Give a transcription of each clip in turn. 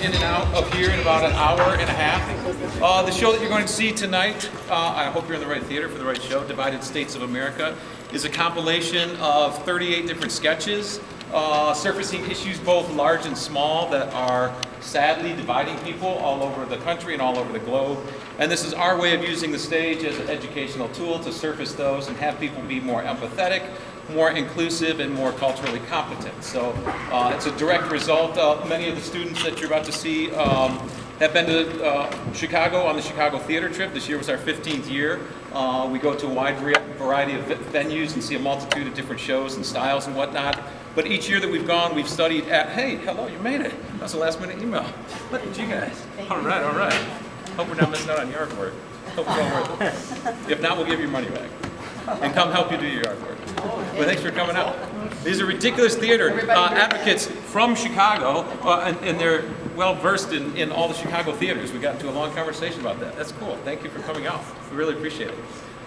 in and out of here in about an hour and a half. The show that you're going to see tonight, I hope you're in the right theater for the right show, Divided States of America, is a compilation of 38 different sketches, surfacing issues both large and small that are sadly dividing people all over the country and all over the globe. And this is our way of using the stage as an educational tool to surface those and have people be more empathetic, more inclusive, and more culturally competent. So it's a direct result of many of the students that you're about to see have been to Chicago on the Chicago theater trip. This year was our 15th year. We go to a wide variety of venues and see a multitude of different shows and styles and whatnot. But each year that we've gone, we've studied at, hey, hello, you made it. That's a last minute email. Look at you guys. All right, all right. Hope we're not missing out on your artwork. Hope it's all worth it. If not, we'll give you your money back and come help you do your artwork. But thanks for coming out. These are ridiculous theater advocates from Chicago, and they're well versed in all the Chicago theaters. We got into a long conversation about that. That's cool. Thank you for coming out. We really appreciate it.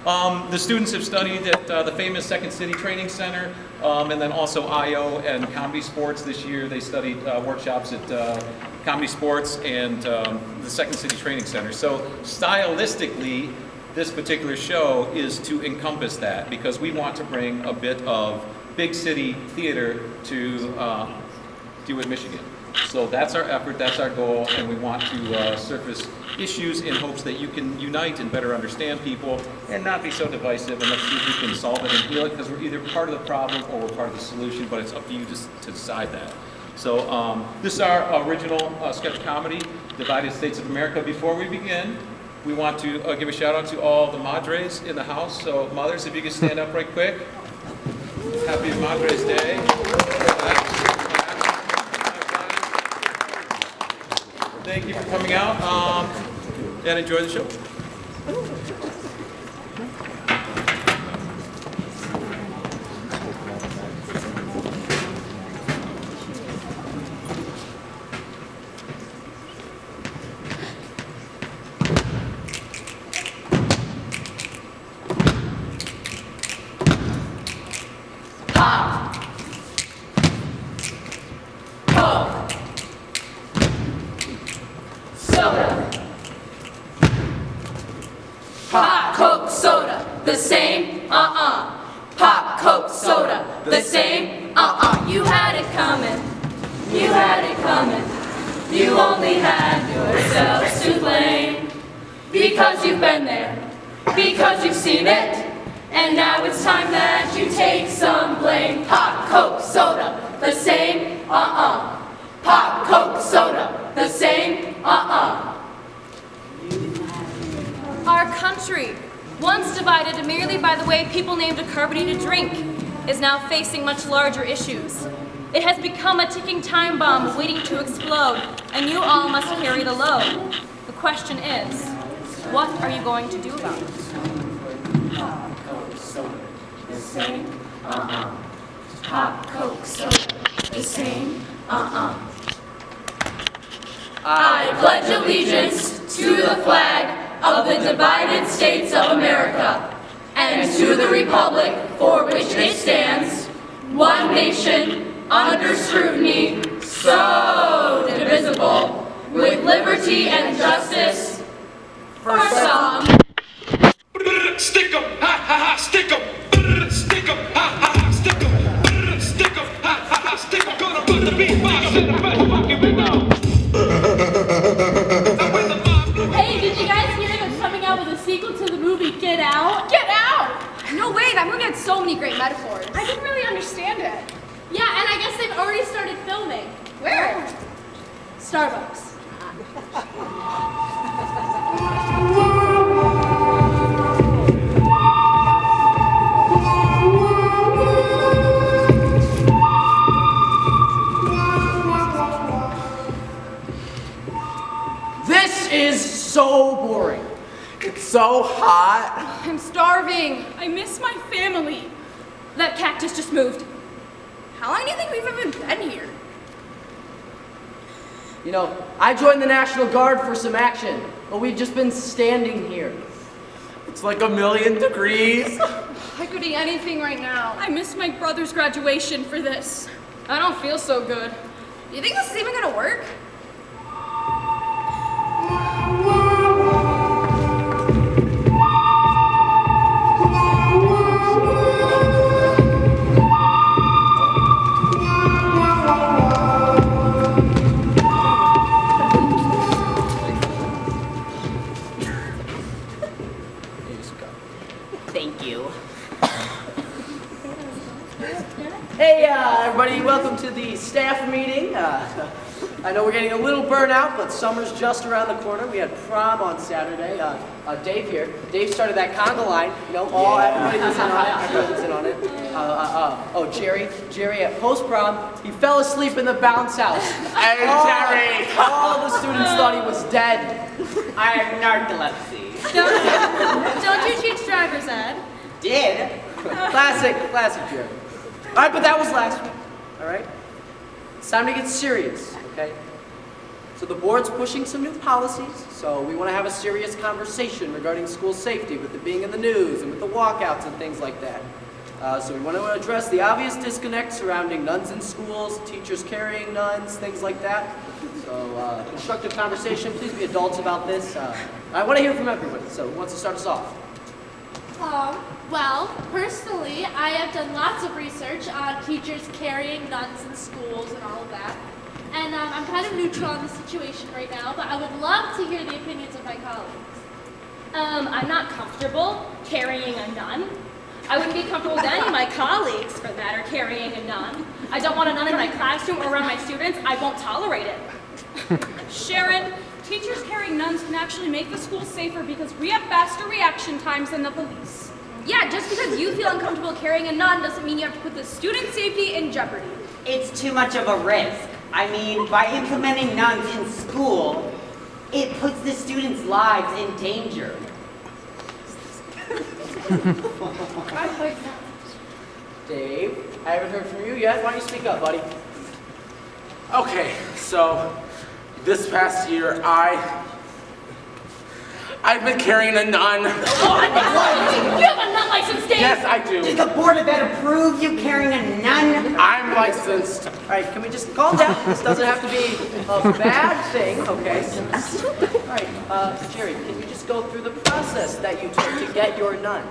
The students have studied at the famous Second City Training Center, and then also IO and Comedy Sports this year. They studied workshops at Comedy Sports and the Second City Training Center. So stylistically, this particular show is to encompass that, because we want to bring a bit of big city theater to DeWitt, Michigan. So that's our effort, that's our goal, and we want to surface issues in hopes that you can unite and better understand people and not be so divisive, and let's see if we can solve it and heal it, because we're either part of the problem or we're part of the solution, but it's up to you to decide that. So this is our original sketch comedy, Divided States of America. Before we begin, we want to give a shout out to all the madres in the house. So mothers, if you could stand up right quick. Happy Madres Day. Thank you for coming out and enjoy the show. You had it coming. You had it coming. You only had yourselves to blame. Because you've been there. Because you've seen it. And now it's time that you take some blame. Pop, Coke, soda, the same, Pop, Coke, soda, the same, Our country, once divided merely by the way people named a carbonated drink, is now facing much larger issues. It has become a ticking time bomb waiting to explode, and you all must carry the load. The question is, what are you going to do about it? Pop, Coke, soda, the same, Pop, Coke, soda, the same, I pledge allegiance to the flag of the Divided States of America, and to the republic for which it stands, one nation, under scrutiny, so divisible, with liberty and justice for some. Stick 'em, ha ha ha, stick 'em, stick 'em, ha ha ha, stick 'em, stick 'em, ha ha ha, stick 'em. Gonna put the beatbox in the best fucking rhythm. Hey, did you guys hear they're coming out with a sequel to the movie Get Out? Get out! No way, that movie had so many great metaphors. I didn't really understand it. Yeah, and I guess they've already started filming. Where? Starbucks. This is so boring. It's so hot. I'm starving. I miss my family. That cactus just moved. How long do you think we've even been here? You know, I joined the National Guard for some action, but we've just been standing here. It's like 1,000,000 degrees. I could eat anything right now. I miss my brother's graduation for this. I don't feel so good. Do you think this is even gonna work? staff meeting. I know we're getting a little burnout, but summer's just around the corner. We had prom on Saturday. Dave here. Dave started that conga line. You know, everybody was in on it. Everybody was in on it. Jerry at post-prom, he fell asleep in the bounce house. Hey, Jerry! All the students thought he was dead. I have narcolepsy. Don't you teach driver's ed? Did? Classic Jerry. All right, but that was last week. All right? It's time to get serious, okay? So the board's pushing some new policies, so we want to have a serious conversation regarding school safety with it being in the news and with the walkouts and things like that. So we want to address the obvious disconnect surrounding nuns in schools, teachers carrying nuns, things like that. So constructive conversation, please be adults about this. I want to hear from everybody, so who wants to start us off? Well, personally, I have done lots of research on teachers carrying nuns in schools and all of that. And I'm kind of neutral on the situation right now, but I would love to hear the opinions of my colleagues. I'm not comfortable carrying a nun. I wouldn't be comfortable with any of my colleagues, for that, are carrying a nun. I don't want a nun in my classroom or around my students. I won't tolerate it. Sharon, teachers carrying nuns can actually make the school safer because we have faster reaction times than the police. Yeah, just because you feel uncomfortable carrying a nun doesn't mean you have to put the student safety in jeopardy. It's too much of a risk. I mean, by implementing nuns in school, it puts the students' lives in danger. Dave, I haven't heard from you yet. Why don't you speak up, buddy? Okay, so this past year, I've been carrying a nun. You have a nun license, Dave! Yes, I do. Did the Board of Ed approve you carrying a nun? I'm licensed. All right, can we just calm down? This doesn't have to be a bad thing, okay? All right, Jerry, can you just go through the process that you took to get your nun?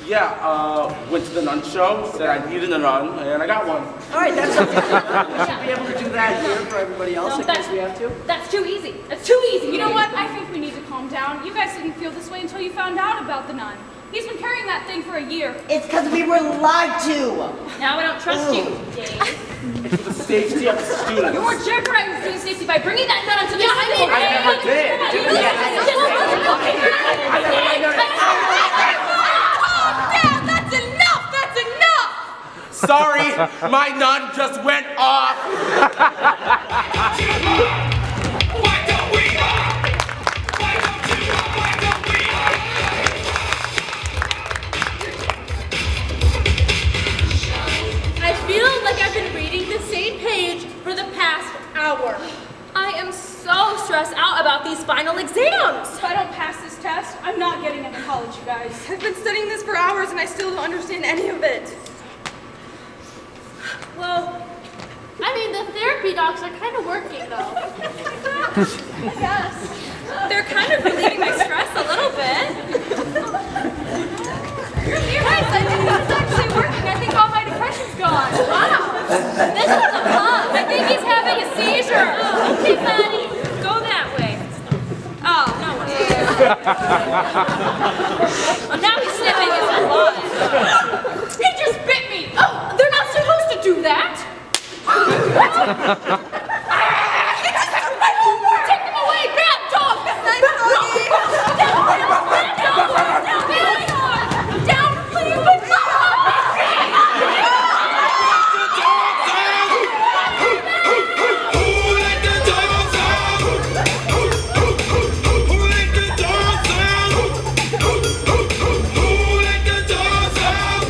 Yeah, went to the nun show, said I needed a nun, and I got one. All right, that's okay. We should be able to do that here for everybody else No, in case we have to. That's too easy. That's too easy. You know what? I think we need to calm down. You guys didn't feel this way until you found out about the nun. He's been carrying that thing for a year. It's because we were lied to. Now I don't trust you, Dave. It's for the safety of the students. You're jeopardizing student safety by bringing that nun onto the school. I never did. That's enough! That's enough! Sorry, my nun just went off. Why don't we are? Why don't you are? Why don't we are? I feel like I've been reading the same page for the past hour. I am so stressed out about these final exams. If I don't pass this test, I'm not getting into college, you guys. I've been studying this for hours and I still don't understand any of it. Well, I mean, the therapy docs are kind of working, though. Yes. They're kind of relieving my stress a little bit. You're right, I think this is actually working. I think all my depression's gone. Wow. This is a bug. I think he's having a seizure. Okay, buddy. Go that way. Oh, no one well, now he's sniffing his blood. He just bit me. Oh, they're not supposed to do that. Take them away, bad dog! Down, please! Who let the dogs out? Who let the dogs out? Who let the dogs out?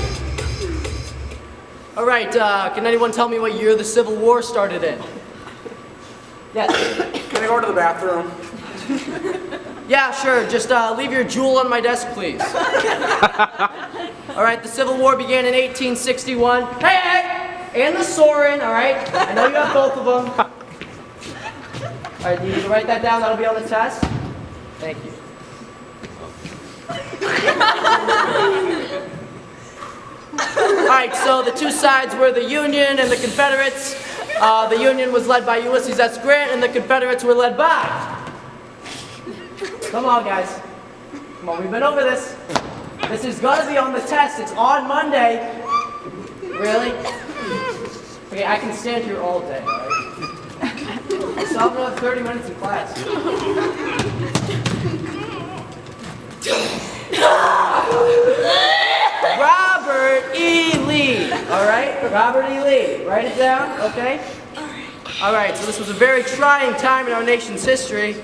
All right, can anyone tell me what year the Civil War started in? Yes. Can I go to the bathroom? Yeah, sure. Just leave your jewel on my desk, please. All right, the Civil War began in 1861. Hey! And the Sorin, all right? I know you have both of them. All right, you need to write that down. That'll be on the test. Thank you. All right, so the two sides were the Union and the Confederates. The Union was led by Ulysses S. Grant, and the Confederates were led by... Come on, guys. Come on, we've been over this. This is gonna be on the test. It's on Monday. Really? Okay, I can stand here all day, all right? So I'll have another 30 minutes in class. Robert E. Lee, all right? Robert E. Lee, write it down, okay? All right, so this was a very trying time in our nation's history.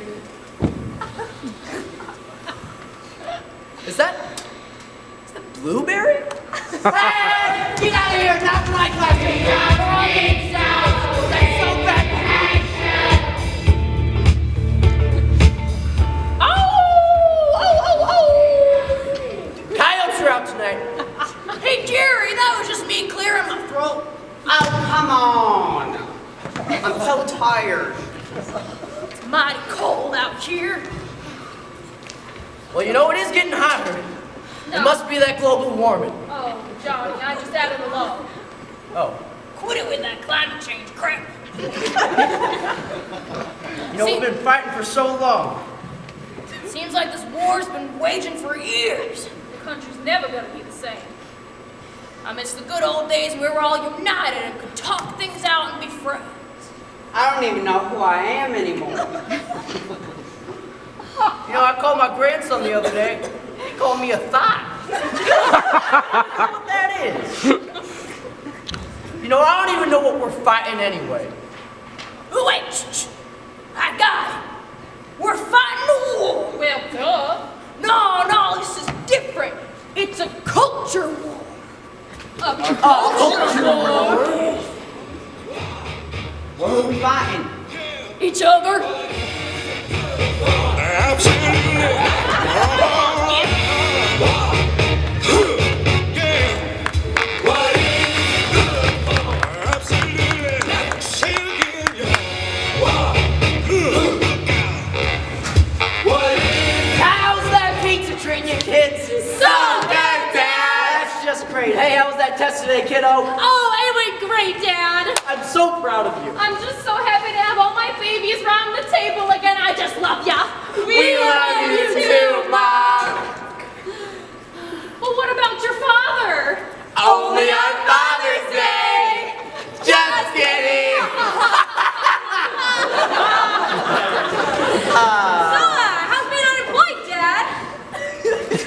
Is that Blueberry? Hey, get out of here, not my class. That's so bad. Coyotes are out tonight. Hey, Jerry, that was just me clearing my throat. Oh, come on. I'm so tired. It's mighty cold out here. Well, you know, it is getting hotter. It must be that global warming. Oh, Johnny, I just added a low. Oh. Quit it with that climate change crap. You know, we've been fighting for so long. Seems like this war's been waging for years. The country's never gonna be the same. I miss the good old days when we were all united and could talk things out and be friends. I don't even know who I am anymore. You know, I called my grandson the other day. He called me a thought. I don't know what that is. You know, I don't even know what we're fighting anyway. Oh, wait, shh. I got it. We're fighting a war. Well, duh. No, this is different. It's a culture war. A culture war. What are we fighting? Each other. How's that pizza treating you, kids? So good, Dad. That's just great. Hey, how was that test today, kiddo? Oh, it went great, Dad. I'm so proud of you. I'm just so happy to have all my babies around the table again. I just love ya. We love you too, Mom. Well, what about your father? Only on Father's Day. Just kidding. How's being unemployed, Dad?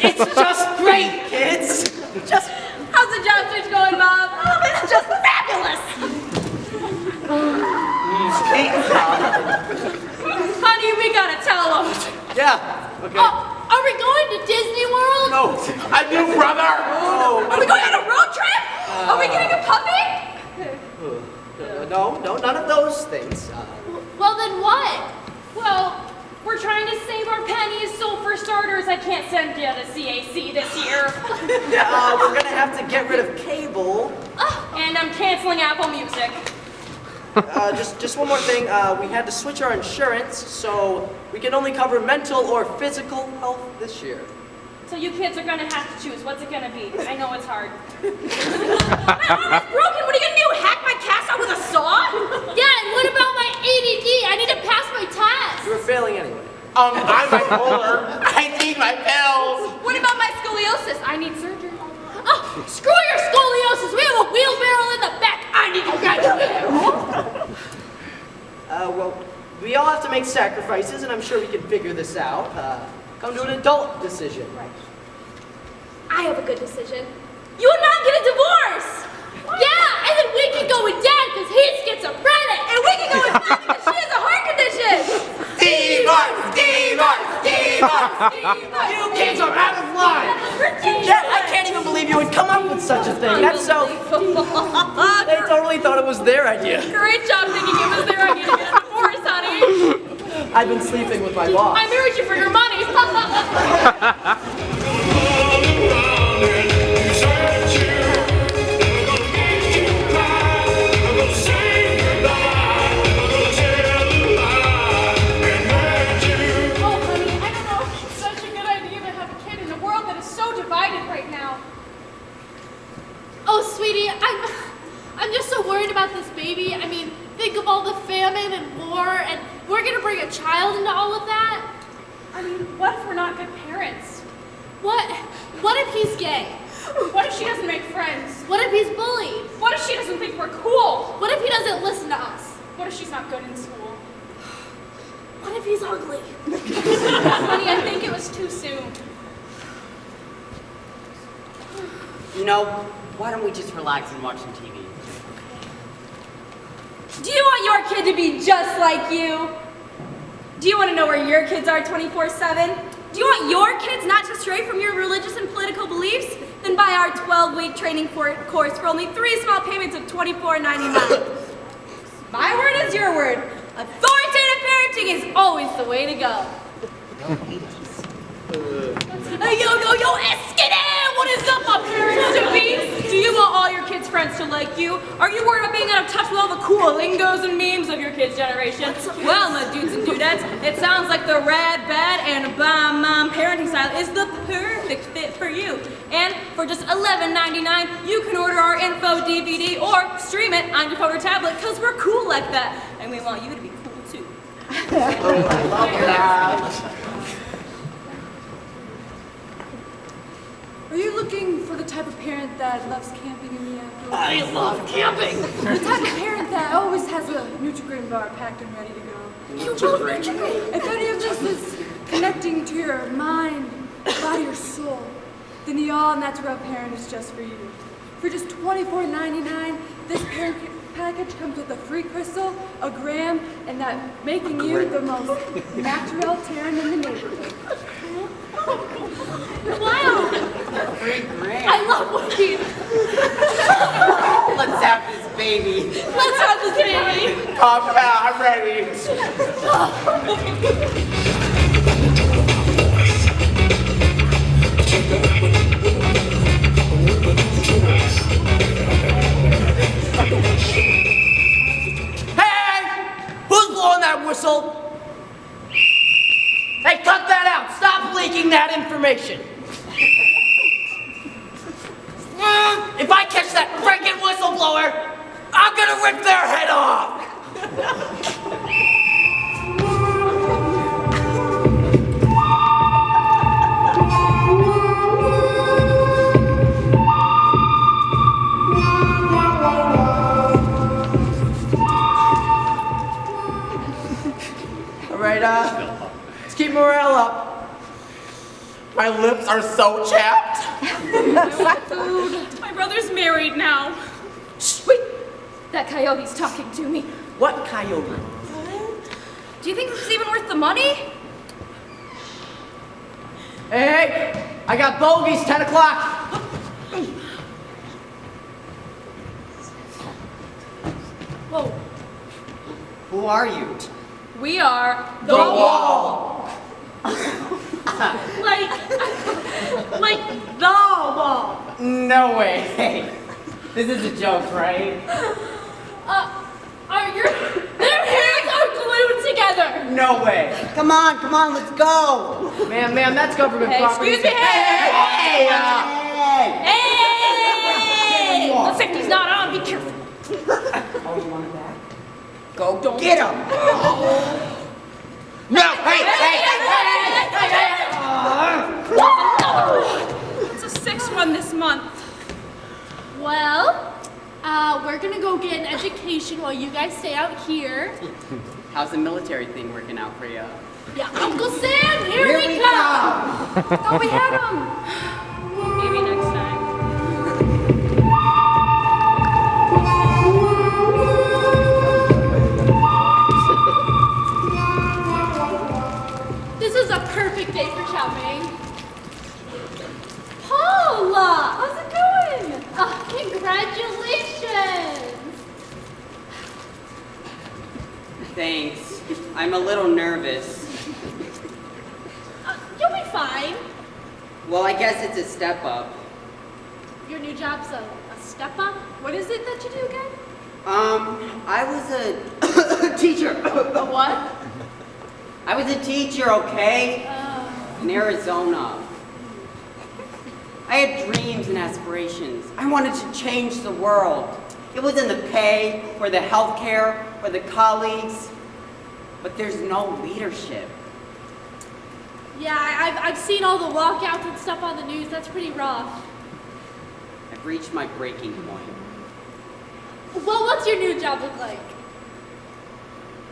It's just great, kids. Just How's the job search going, Bob? Oh, it's just fabulous. Honey, we gotta tell him. yeah. Okay. Oh, are we going to Disney World? No, I do, brother. Oh. Are we going on a road trip? Are we getting a puppy? No, none of those things. Well, then what? Well, we're trying to save our pennies, so for starters, I can't send you to CAC this year. We're gonna have to get rid of cable. And I'm canceling Apple Music. Just one more thing. We had to switch our insurance, so we can only cover mental or physical health this year. So you kids are gonna have to choose. What's it gonna be? I know it's hard. My arm is broken. What are you gonna do? Hack my cast out with a saw? Yeah, and what about my ADD? I need to pass my test. You were failing anyway. I'm bipolar. I need my pills. What about my scoliosis? I need surgery. Oh, screw your scoliosis. We have a wheelbarrow in the back. I need to graduate. Well, we all have to make sacrifices, and I'm sure we can figure this out. Come to an adult decision. I have a good decision. You and Mom get a divorce. Yeah, and then we can go with Dad because he's schizophrenic. And we can go with Mom because she has a heart condition. You kids are out of line! Yeah, I can't even believe you would come up with such a thing. That's so... They totally thought it was their idea. Great job thinking it was their idea to get a divorce, honey. I've been sleeping with my boss. I married you for your money. Oh, honey, I don't know if it's such a good idea to have a kid in a world that is so divided right now. Oh, sweetie, I'm just so worried about this baby. I mean, think of all the famine and war, and we're gonna bring a child into all of that. I mean, what if we're not good parents? What if he's gay? What if she doesn't make friends? What if he's bullied? What if she doesn't think we're cool? What if he doesn't listen to us? What if she's not good in school? What if he's ugly? Honey, I think it was too soon. You know, why don't we just relax and watch some TV? Do you want your kid to be just like you? Do you want to know where your kids are 24/7? Do you want your kids not to stray from your religious and political beliefs? Then buy our 12-week training course for only 3 small payments of $24.99. My word is your word. Authoritative parenting is always the way to go. Hey, yo, Eskidam! What is up, my parents-to-be? Do you want all your kids' friends to like you? Are you worried about being out of touch with all the cool lingos and memes of your kids' generation? Well, my dudes and dudettes, it sounds like the rad, bad, and bomb mom parenting style is the perfect fit for you. And for just $11.99, you can order our info DVD or stream it on your phone or tablet, because we're cool like that. And we want you to be cool, too. Are you looking for the type of parent that loves camping in the outdoors? I love camping! The type of parent that always has a Nutri-Grain bar packed and ready to go. You love Nutri-Grain. If any of this is connecting to your mind, body, or soul, then the all-natural parent is just for you. For just $24.99, this parent package comes with a free crystal, a gram, and that making you the most natural parent in the neighborhood. Wow! Free grant. I love Wiki. Let's have this baby. Let's have this baby. Calm down, I'm ready. Hey! Who's blowing that whistle? Hey, cut that out! Stop leaking that information! If I catch that freaking whistleblower, I'm gonna rip their head off! All right, let's keep morale up. My lips are so chapped. I want food. My brother's married now. Shh, wait! That coyote's talking to me. What coyote? Do you think this is even worth the money? Hey, I got bogeys, 10 o'clock. Whoa. Who are you? We are The wall. like the wall. No way. This is a joke, right? Their hands are glued together. No way. Come on, let's go. Ma'am, that's government Hey, property. excuse me, Hey! Hey! The safety's not on. Be careful. Oh, you want it back? Go get him. No, hey! It's a 6th one this month. Well, we're gonna go get an education while you guys stay out here. How's the military thing working out for you? Yeah, Uncle Sam, here we come. Oh, we had him. Maybe next time. This is a perfect day for shopping. Paula, how's it going? Congratulations. Thanks. I'm a little nervous. You'll be fine. Well, I guess it's a step up. Your new job's a step up. What is it that you do again? I was a teacher. A what? I was a teacher, okay? In Arizona. I had dreams and aspirations. I wanted to change the world. It was in the pay, or the health care, or the colleagues, but there's no leadership. Yeah, I've seen all the walkouts and stuff on the news. That's pretty rough. I've reached my breaking point. Well, what's your new job look like?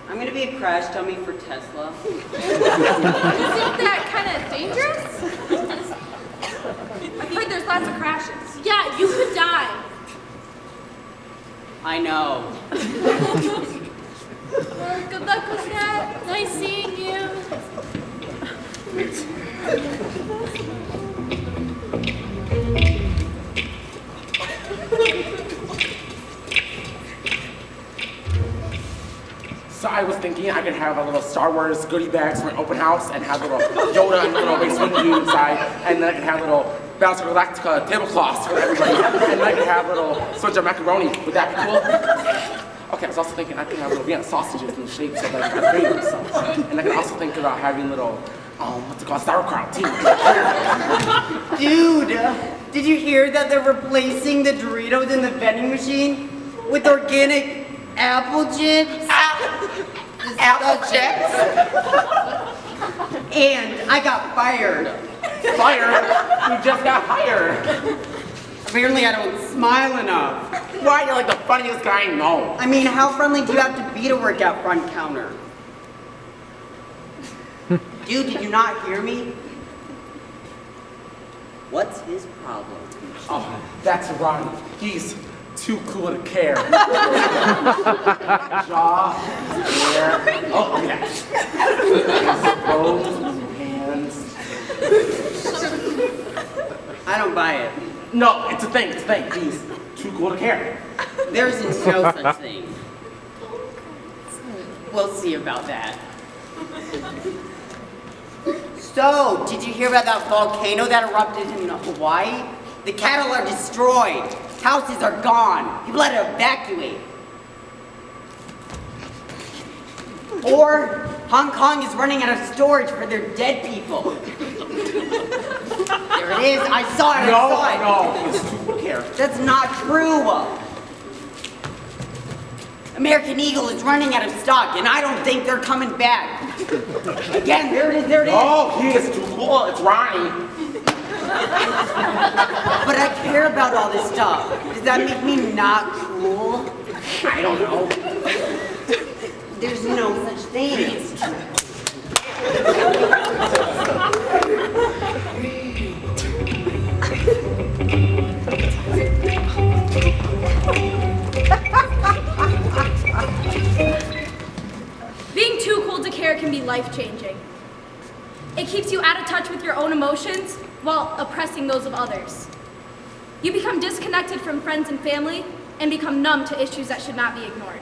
I'm gonna be a crash dummy for Tesla. Isn't that kind of dangerous? I've heard there's lots of crashes. Yeah, you could die. I know. Well, good luck with that. Nice seeing you. So I was thinking I could have a little Star Wars goodie bags for an open house and have little Yoda and little Mace Windu inside, and then I could have little Battlestar Galactica tablecloths for everybody, and then I could have little sorts of macaroni. Would that be cool? Okay, I was also thinking I could have little Vienna sausages in the shapes of like Darth Vader or something. And I could also think about having little, what's it called, sauerkraut too. Dude, did you hear that they're replacing the Doritos in the vending machine with organic apple chips? Apple chips? And I got fired. Fired? You just got hired. Apparently I don't smile enough. Why? You're like the funniest guy I know. I mean, how friendly do you have to be to work at front counter? Dude, did you not hear me? What's his problem? Oh, that's Ronnie. He's too cool to care. Jaw, hair. Oh, yeah. Clothes, hands. I don't buy it. No, it's a thing, it's a thing. He's too cool to care. There's no such thing. We'll see about that. So, did you hear about that volcano that erupted in Hawaii? The cattle are destroyed. Houses are gone. People had to evacuate. Or Hong Kong is running out of storage for their dead people. There it is. I saw it. No, I saw it. no, he's too cool to care. That's not true. American Eagle is running out of stock, and I don't think they're coming back. Again, there it is, there it is. Oh, he is too cool. It's Ronnie. But I care about all this stuff. Does that make me not cool? I don't know. There's no such thing. Being too cool to care can be life-changing. It keeps you out of touch with your own emotions while oppressing those of others. You become disconnected from friends and family and become numb to issues that should not be ignored.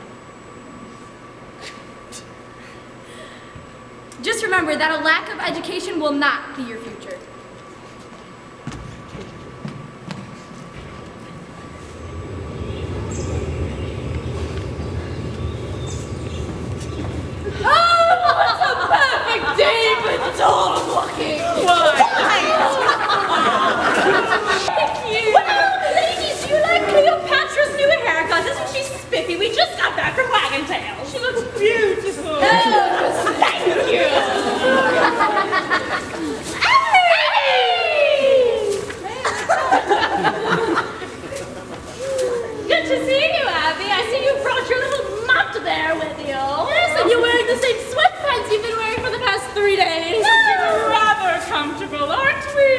Just remember that a lack of education will not be your future. Ladies, you like Cleopatra's new haircut? Isn't she spiffy? We just got back from Wagon Tail. She looks beautiful. Thank you. Good to see you, Abby. I see you brought your little mutt there with you. Yes, and you're wearing the same sweatpants you've been wearing for the past 3 days. Rather comfortable, aren't we?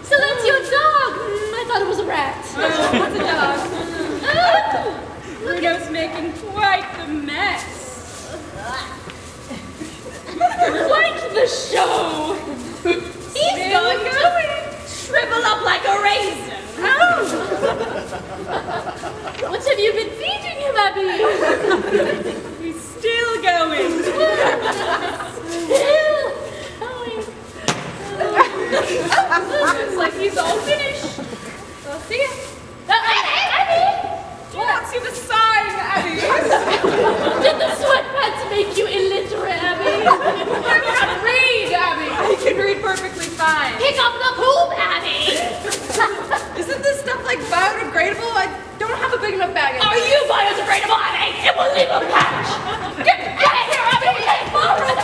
So that's your dog. I thought it was a rat. What's a dog? Bruno's making quite the mess. Quite the show. He's going to shrivel up like a raisin. What have you been feeding him, Abby? He's still going. Still going. Looks like he's all finished. I'll see ya. Abby! Do you not see the sign, Abby? Did the sweatpants make you illiterate, Abby? I cannot read, Abby. I can read perfectly fine. Pick up the poop, Abby! Isn't this stuff like biodegradable? I don't have a big enough bag. Are you biodegradable, Abby? It will leave a patch. Get here, Abby. Get forward.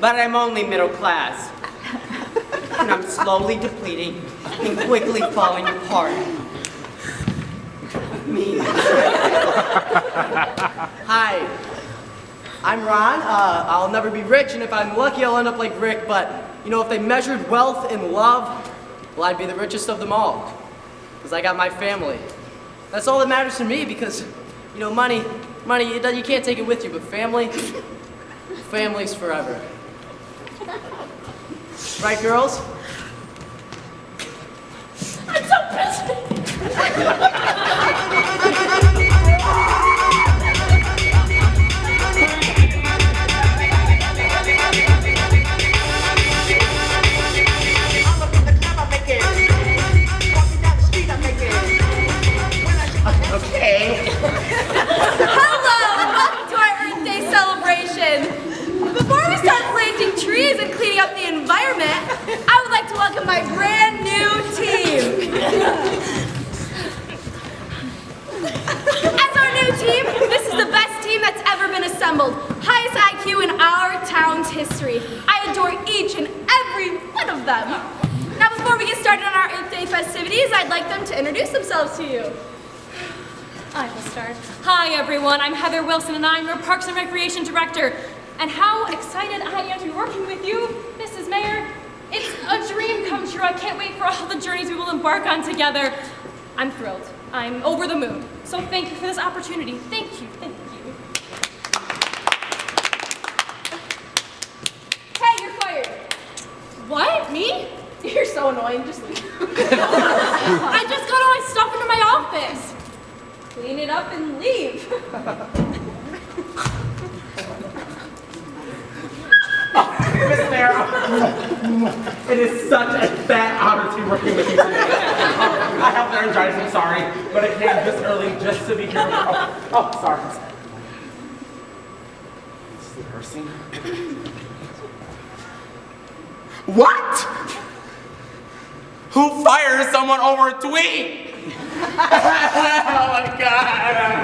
but I'm only middle class. And I'm slowly depleting and quickly falling apart. Me. Hi, I'm Ron. I'll never be rich, and if I'm lucky, I'll end up like Rick. But, you know, if they measured wealth and love, well, I'd be the richest of them all. Because I got my family. That's all that matters to me, because, you know, money, you can't take it with you, but family's forever. Right, girls? I'm so pissed. Okay. Hello, and welcome to our Earth Day celebration. Before we start planting trees and cleaning up the environment, I would like to welcome my brand new team. As our new team, this is the best team that's ever been assembled. Highest IQ in our town's history. I adore each and every one of them. Now, before we get started on our Earth Day festivities, I'd like them to introduce themselves to you. I will start. Hi, everyone. I'm Heather Wilson, and I'm your Parks and Recreation Director. And how excited I am to be working with you, Mrs. Mayor. It's a dream come true. I can't wait for all the journeys we will embark on together. I'm thrilled. I'm over the moon. So thank you for this opportunity. Thank you. Thank you. Hey, you're fired. What? Me? You're so annoying. Just leave. I just got all my stuff into my office. Clean it up and leave. Miss Mayor, it is such a fat honor to be working with you today. I have laryngitis, I'm sorry, but I came this early just to be here. Oh, sorry. This is embarrassing. What? Who fires someone over a tweet? Oh my God.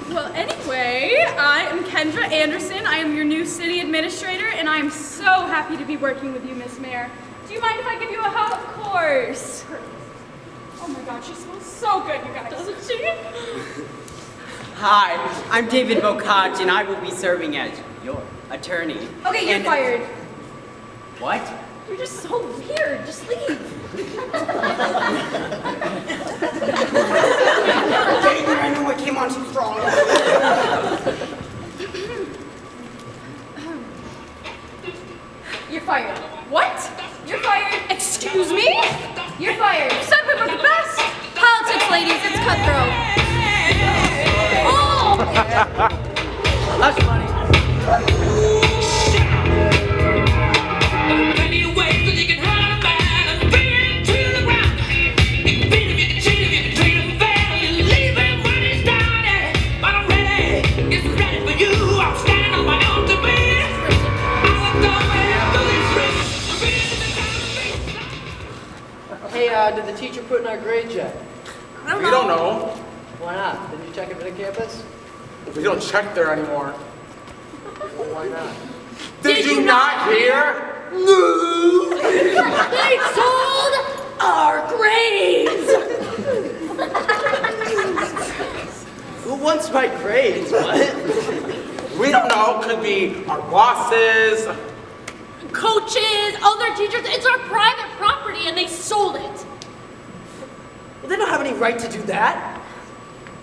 Well, anyway, I am Kendra Anderson. I am your new city administrator, and I am so happy to be working with you, Miss Mayor. Do you mind if I give you a hug? Of course. Oh my God, she smells so good, you guys. Doesn't she? Hi, I'm David Bocage, and I will be serving as your attorney. Okay, you're fired. What? You're just so weird. Just leave. David, I knew I came on too strong. You're fired. What? You're fired. Excuse me? You're fired. You said we were the best. Politics, ladies. It's cutthroat. Oh! Hush, money. Hey, did the teacher put in our grades yet? We don't know. Why not? Didn't you check it for the campus? We don't check there anymore. Well, why not? Did you not hear? They sold our grades. Who wants my grades? What? We don't know. Could be our bosses. Coaches, other teachers, it's our private property and they sold it. Well, they don't have any right to do that.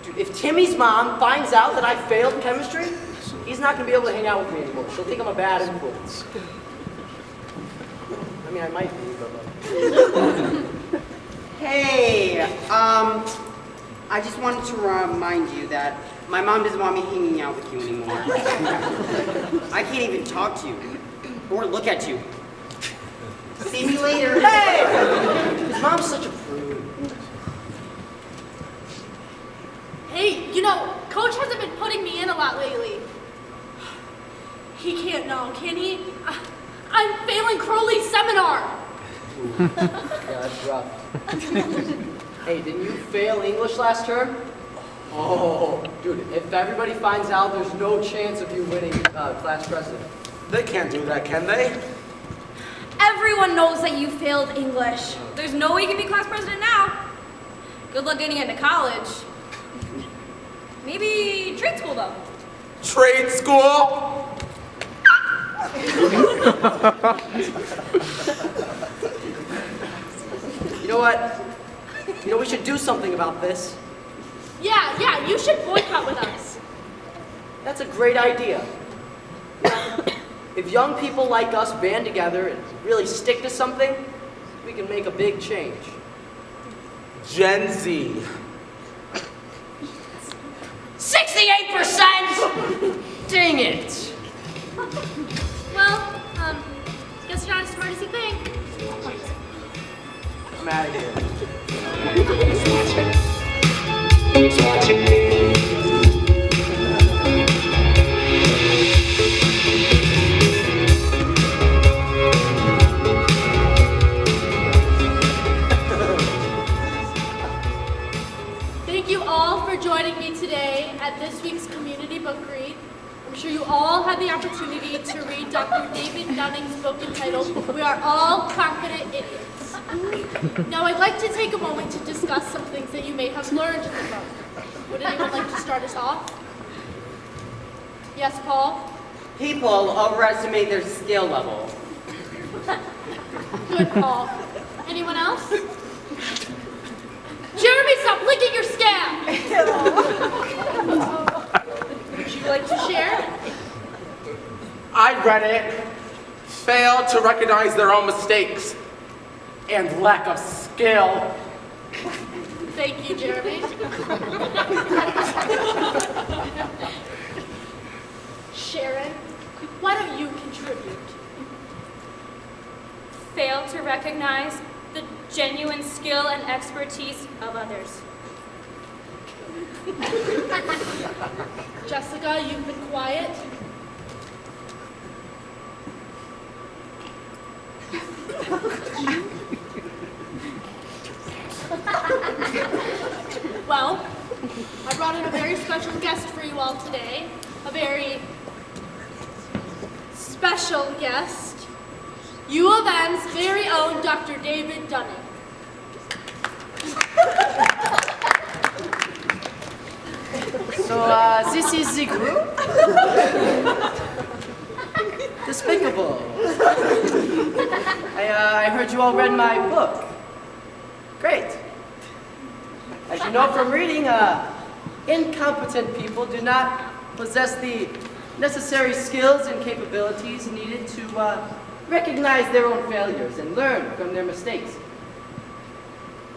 Dude, if Timmy's mom finds out that I failed chemistry, he's not going to be able to hang out with me anymore. She'll think I'm a bad influence. I mean, I might be, but like... Hey, I just wanted to remind you that my mom doesn't want me hanging out with you anymore. I can't even talk to you or look at you. See me later. Hey! His mom's such a prude. Hey, you know, Coach hasn't been putting me in a lot lately. He can't know, can he? I'm failing Croley's seminar. Yeah, that's rough. Hey, didn't you fail English last term? Oh, dude, if everybody finds out, there's no chance of you winning class president. They can't do that, can they? Everyone knows that you failed English. There's no way you can be class president now. Good luck getting into college. Maybe trade school, though. Trade school? You know what? You know, we should do something about this. Yeah, you should boycott with us. That's a great idea. If young people like us band together and really stick to something, we can make a big change. Gen Z. 68%! Dang it! Well, guess you're not as smart as you think. I'm out of here. Thank you all for joining me today at this week's community book read. I'm sure you all had the opportunity to read Dr. David Dunning's book entitled, We Are All Confident Idiots. Now I'd like to take a moment to discuss some things that you may have learned in the book. Would anyone like to start us off? Yes, Paul? People overestimate their skill level. Good, Paul. Anyone else? Jeremy, stop licking your scab! Would you like to share? I read it. Fail to recognize their own mistakes and lack of skill. Thank you, Jeremy. Sharon, why don't you contribute? Fail to recognize the genuine skill and expertise of others. Jessica, you've been quiet. Well, I brought in a very special guest for you all today. A very special guest. U of M's very own Dr. David Dunning. So, this is the group? Despicable. I heard you all read my book. Great. As you know from reading, incompetent people do not possess the necessary skills and capabilities needed to recognize their own failures and learn from their mistakes.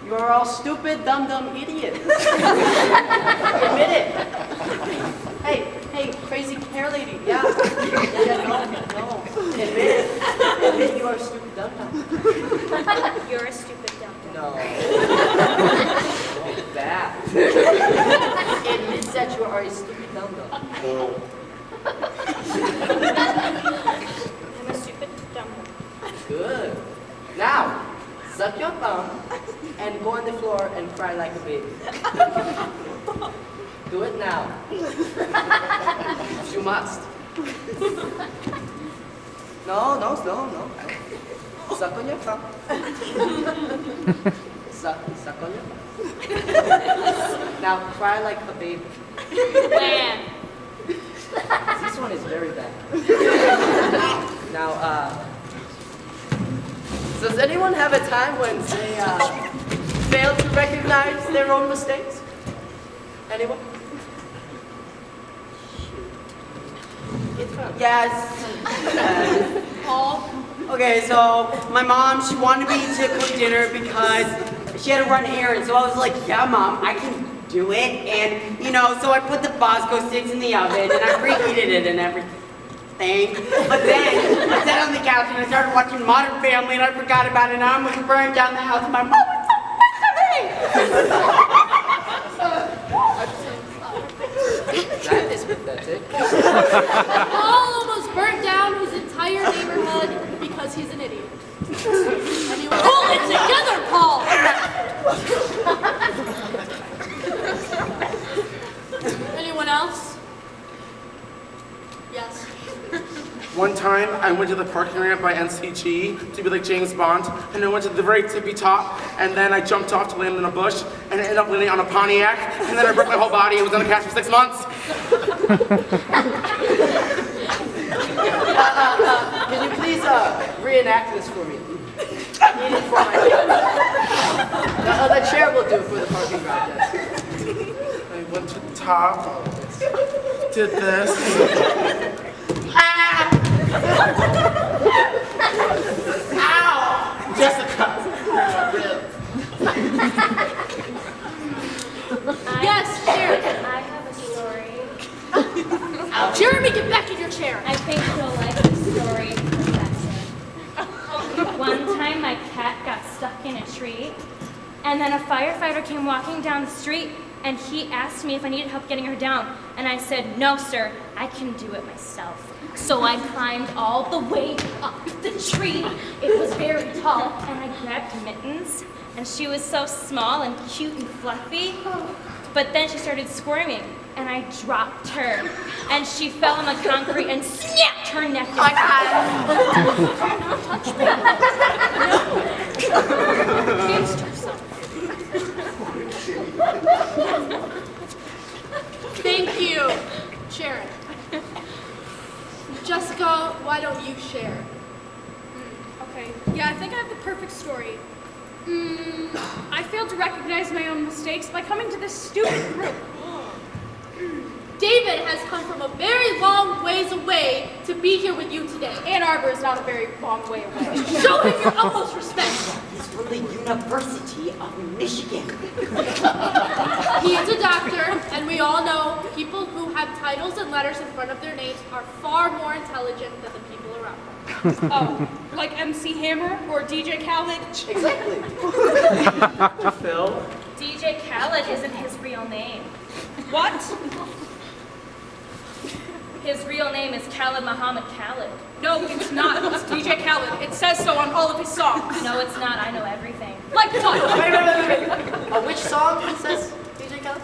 You are all stupid, dumb idiots. Admit it. Hey, crazy hair lady. Yeah, no. Admit it. Admit you are a stupid, dumb. You're a stupid dumb. No. That. Admit that you are a stupid, dumb. I'm a stupid dumb. Good. Now, suck your thumb and go on the floor and cry like a baby. Do it now. You must. No. Suck on your thumb. Suck on your thumb. Now cry like a baby. When? This one is very bad. Now, does anyone have a time when they fail to recognize their own mistakes? Anyone? Yes. Paul? Okay, so my mom, she wanted me to cook dinner because she had to run errands. So I was like, yeah, Mom, I can do it. And, so I put the Bosco sticks in the oven and I preheated it and everything. But then I sat on the couch and I started watching Modern Family and I forgot about it and I almost burned down the house and my mom was so mad That is pathetic. Paul almost burnt down his entire neighborhood because he's an idiot. Anyone? Pull it together, Paul! Anyone else? Yes. One time, I went to the parking ramp by NCG to be like James Bond, and I went to the very tippy top, and then I jumped off to land in a bush, and I ended up landing on a Pontiac, and then I broke my whole body and was on a couch for 6 months. Can you please reenact this for me? The chair will do for the parking garage. Yes. I went to the top, did this. Ow! Jessica! Yes, Sharon. I have a story. Jeremy, get back in your chair. I think you'll like the story, Professor. One time my cat got stuck in a tree, and then a firefighter came walking down the street, and he asked me if I needed help getting her down. And I said, no, sir, I can do it myself. So I climbed all the way up the tree. It was very tall, and I grabbed mittens, and she was so small and cute and fluffy. But then she started squirming, and I dropped her, and she fell on the concrete and snapped her neck. Don't touch me. No. Against herself. Thank you, Sharon. Jessica, why don't you share? Okay, yeah, I think I have the perfect story. I failed to recognize my own mistakes by coming to this stupid group. David has come from a very long ways away to be here with you today. Ann Arbor is not a very long way away. Show him your utmost respect. He's from the University of Michigan. He is a doctor, and we all know people who have titles and letters in front of their names are far more intelligent than the people around them. Oh, like MC Hammer or DJ Khaled? Exactly. Phil? DJ Khaled isn't his real name. What? His real name is Khaled Muhammad Khaled. No, it's not. It's DJ Khaled. It says so on all of his songs. No, it's not. I know everything. Like what? Wait. Which song says DJ Khaled?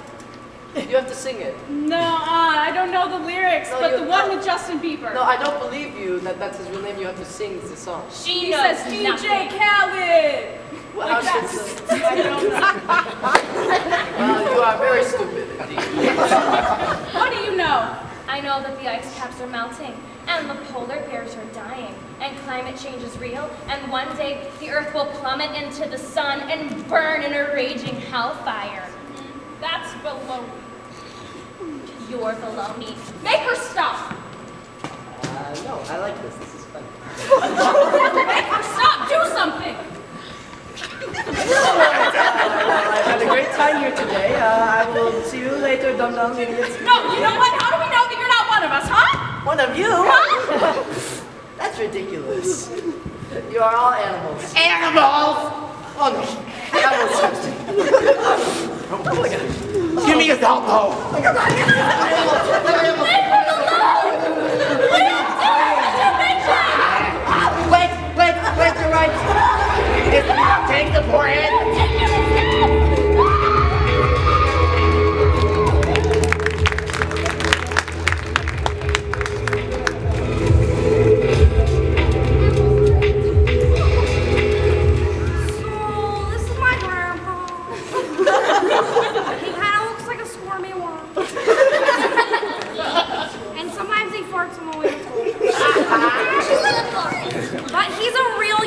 You have to sing it. No, I don't know the lyrics, No, but you- the one with Justin Bieber. No, I don't believe you that that's his real name. You have to sing the song. She He knows says DJ nothing. Khaled. Well, Like how that. should I don't know. you are very stupid indeed. What do you know? I know that the ice caps are melting, and the polar bears are dying, and climate change is real, and one day the earth will plummet into the sun and burn in a raging hellfire. That's baloney. You're baloney. Make her stop. No, I like this. This is fun. Make her stop. Do something. I've had a great time here today. I will see you later, dum-dum idiots. No, you know what? How do we know that you're not one of us, huh? One of you? Huh? That's ridiculous. You are all animals. Animals! Oh no. Animals. Oh my god. Give me his elbow! Leave her alone! Wait, you're right. Take the poor head! This is my grandpa. He kind of looks like a squirmy one. And sometimes he farts on the way to school. But he's a real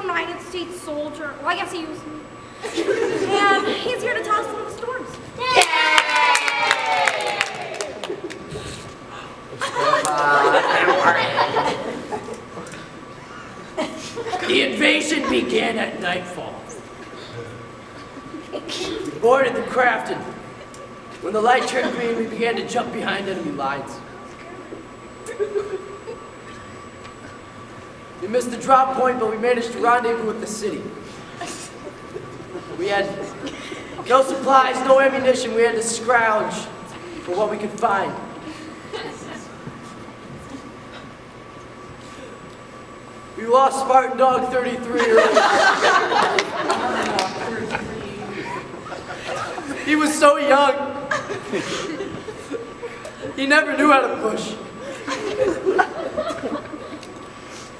United States soldier. Well, I guess he used to be. And he's here to tell us some of the stories. The invasion began at nightfall. We boarded the craft, and when the light turned green, we began to jump behind enemy lines. We missed the drop point, but we managed to rendezvous with the city. We had no supplies, no ammunition. We had to scrounge for what we could find. We lost Spartan Dog 33 earlier. He was so young. He never knew how to push.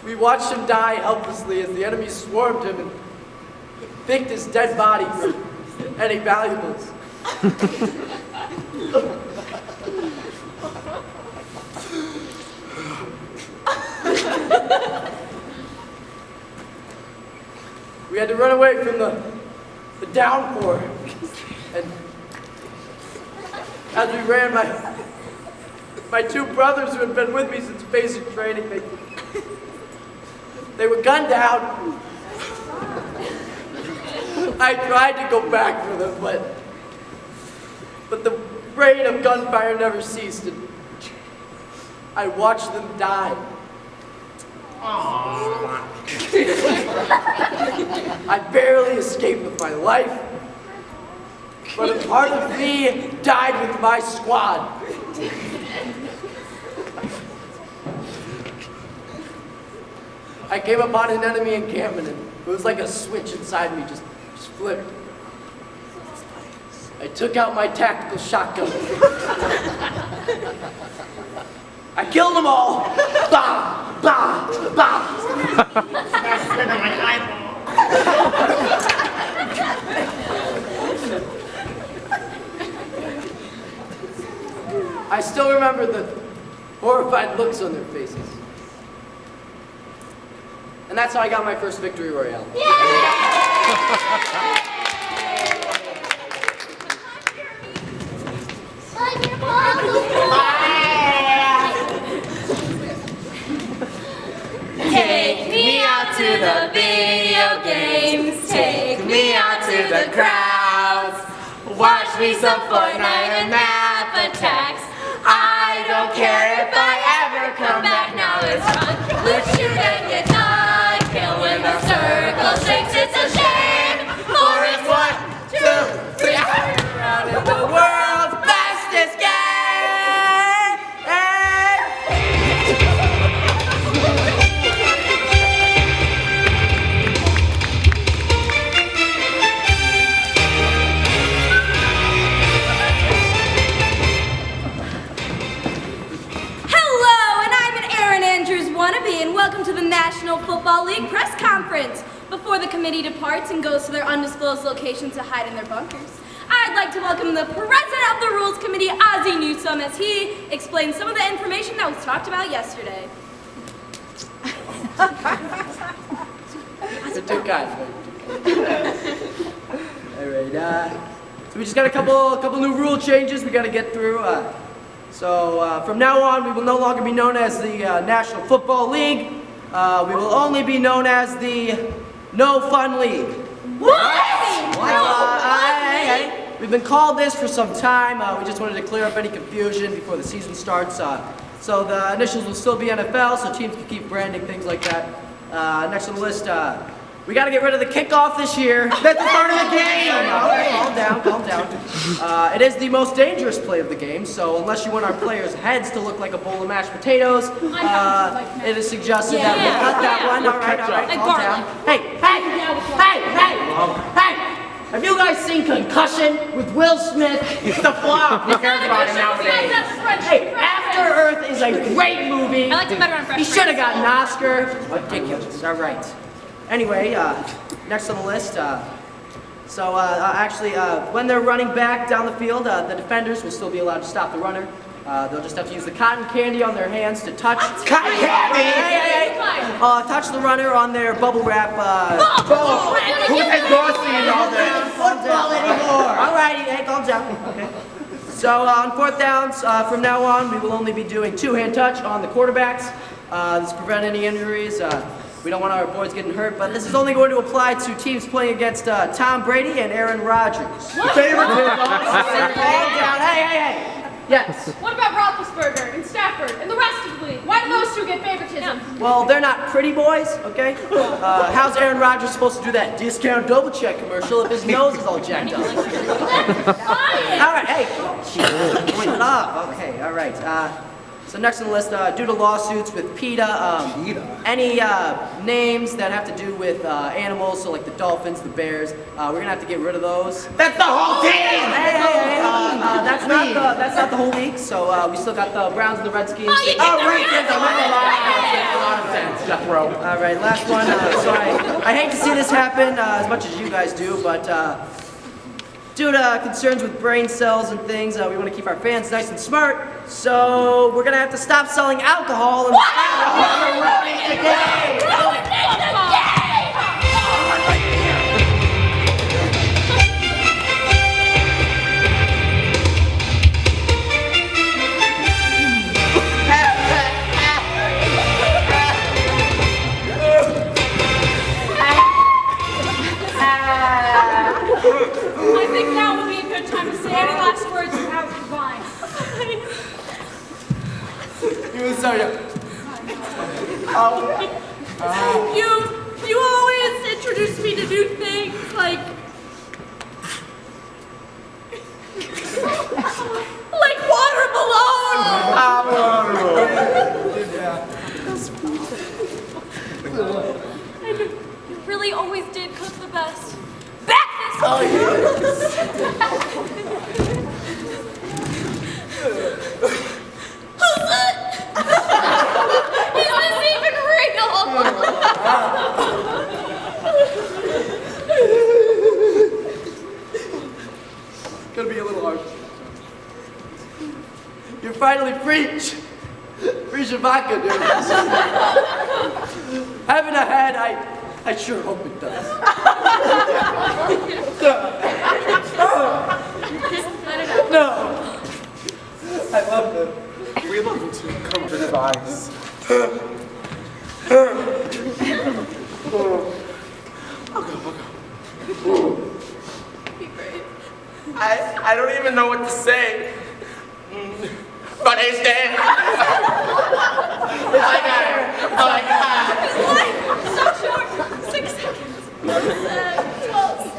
We watched him die helplessly as the enemy swarmed him and picked his dead body for any valuables. We had to run away from the downpour. And as we ran, my two brothers who had been with me since basic training, they were gunned down. I tried to go back for them, but the rain of gunfire never ceased, and I watched them die. I barely escaped with my life, but a part of me died with my squad. I came upon an enemy encampment, and it was like a switch inside me just flipped. I took out my tactical shotgun. I killed them all. Bah, bah, bah. That's spit on my eyeball. I still remember the horrified looks on their faces. And that's how I got my first victory royale. Take me out to the video games. Take me out to the crowds. Watch me some Fortnite and map attacks. I don't care if I ever come back. Now it's fun. Let's shoot and get done. Kill when the circle shakes. It's a shame. For it's 1, 2, 3. Around in the world's bestest game. And welcome to the National Football League press conference. Before the committee departs and goes to their undisclosed location to hide in their bunkers, I'd like to welcome the president of the Rules Committee, Ozzie Newsome, as he explains some of the information that was talked about yesterday. You're too kind. All right, so we just got a couple new rule changes we got to get through. So from now on, we will no longer be known as the National Football League. We will only be known as the No Fun League. What? We've been called this for some time. We just wanted to clear up any confusion before the season starts. So the initials will still be NFL, so teams can keep branding things like that. Next on the list, we got to get rid of the kickoff this year. That's the start of the game. Calm down. It is the most dangerous play of the game, so unless you want our players' heads to look like a bowl of mashed potatoes, it is suggested that we cut that one. All right, calm down. Hey! Have you guys seen Concussion with Will Smith? It's the flop. Who cares about it nowadays? Hey, After Earth is a great movie. I like it better on Fresh He should have gotten an Oscar. Ridiculous. All right. Anyway, next on the list, when they're running back down the field, the defenders will still be allowed to stop the runner. They'll just have to use the cotton candy on their hands to touch. Cotton candy! Touch the runner on their bubble wrap. Who's endorsing all this? Football anymore. All righty, hey, calm down. Okay. So on fourth downs, from now on, we will only be doing two-hand touch on the quarterbacks. This will prevent any injuries. We don't want our boys getting hurt, but this is only going to apply to teams playing against Tom Brady and Aaron Rodgers. Favoritism. Calm down. Hey. Yes. What about Roethlisberger and Stafford and the rest of the league? Why do those two get favoritism? Well, they're not pretty boys, okay? How's Aaron Rodgers supposed to do that discount double check commercial if his nose is all jacked up? All right, hey. Shut up. Okay, all right. So next on the list, due to lawsuits with PETA, any names that have to do with animals, so like the dolphins, the bears, we're gonna have to get rid of those. That's the whole team! Hey, that's not the whole league. So we still got the Browns and the Redskins. Racism, that's a lot of sense, Jethro. All right, last one. So I hate to see this happen as much as you guys do, but due to concerns with brain cells and things, we want to keep our fans nice and smart. So we're gonna have to stop selling alcohol. And I think now would be a good time to say any last words you have to find. You were so young. You always introduce me to new things, like water balloon. You really always did cook the best. Oh, yes. Is this even real? Gonna be a little hard. You're finally free. Free vodka, dude. Having a head, I sure hope it does. No. I love them. We love you too. Come to advice. I don't even know what to say. But it's dead. Oh my God. His life so short. 6 seconds. 12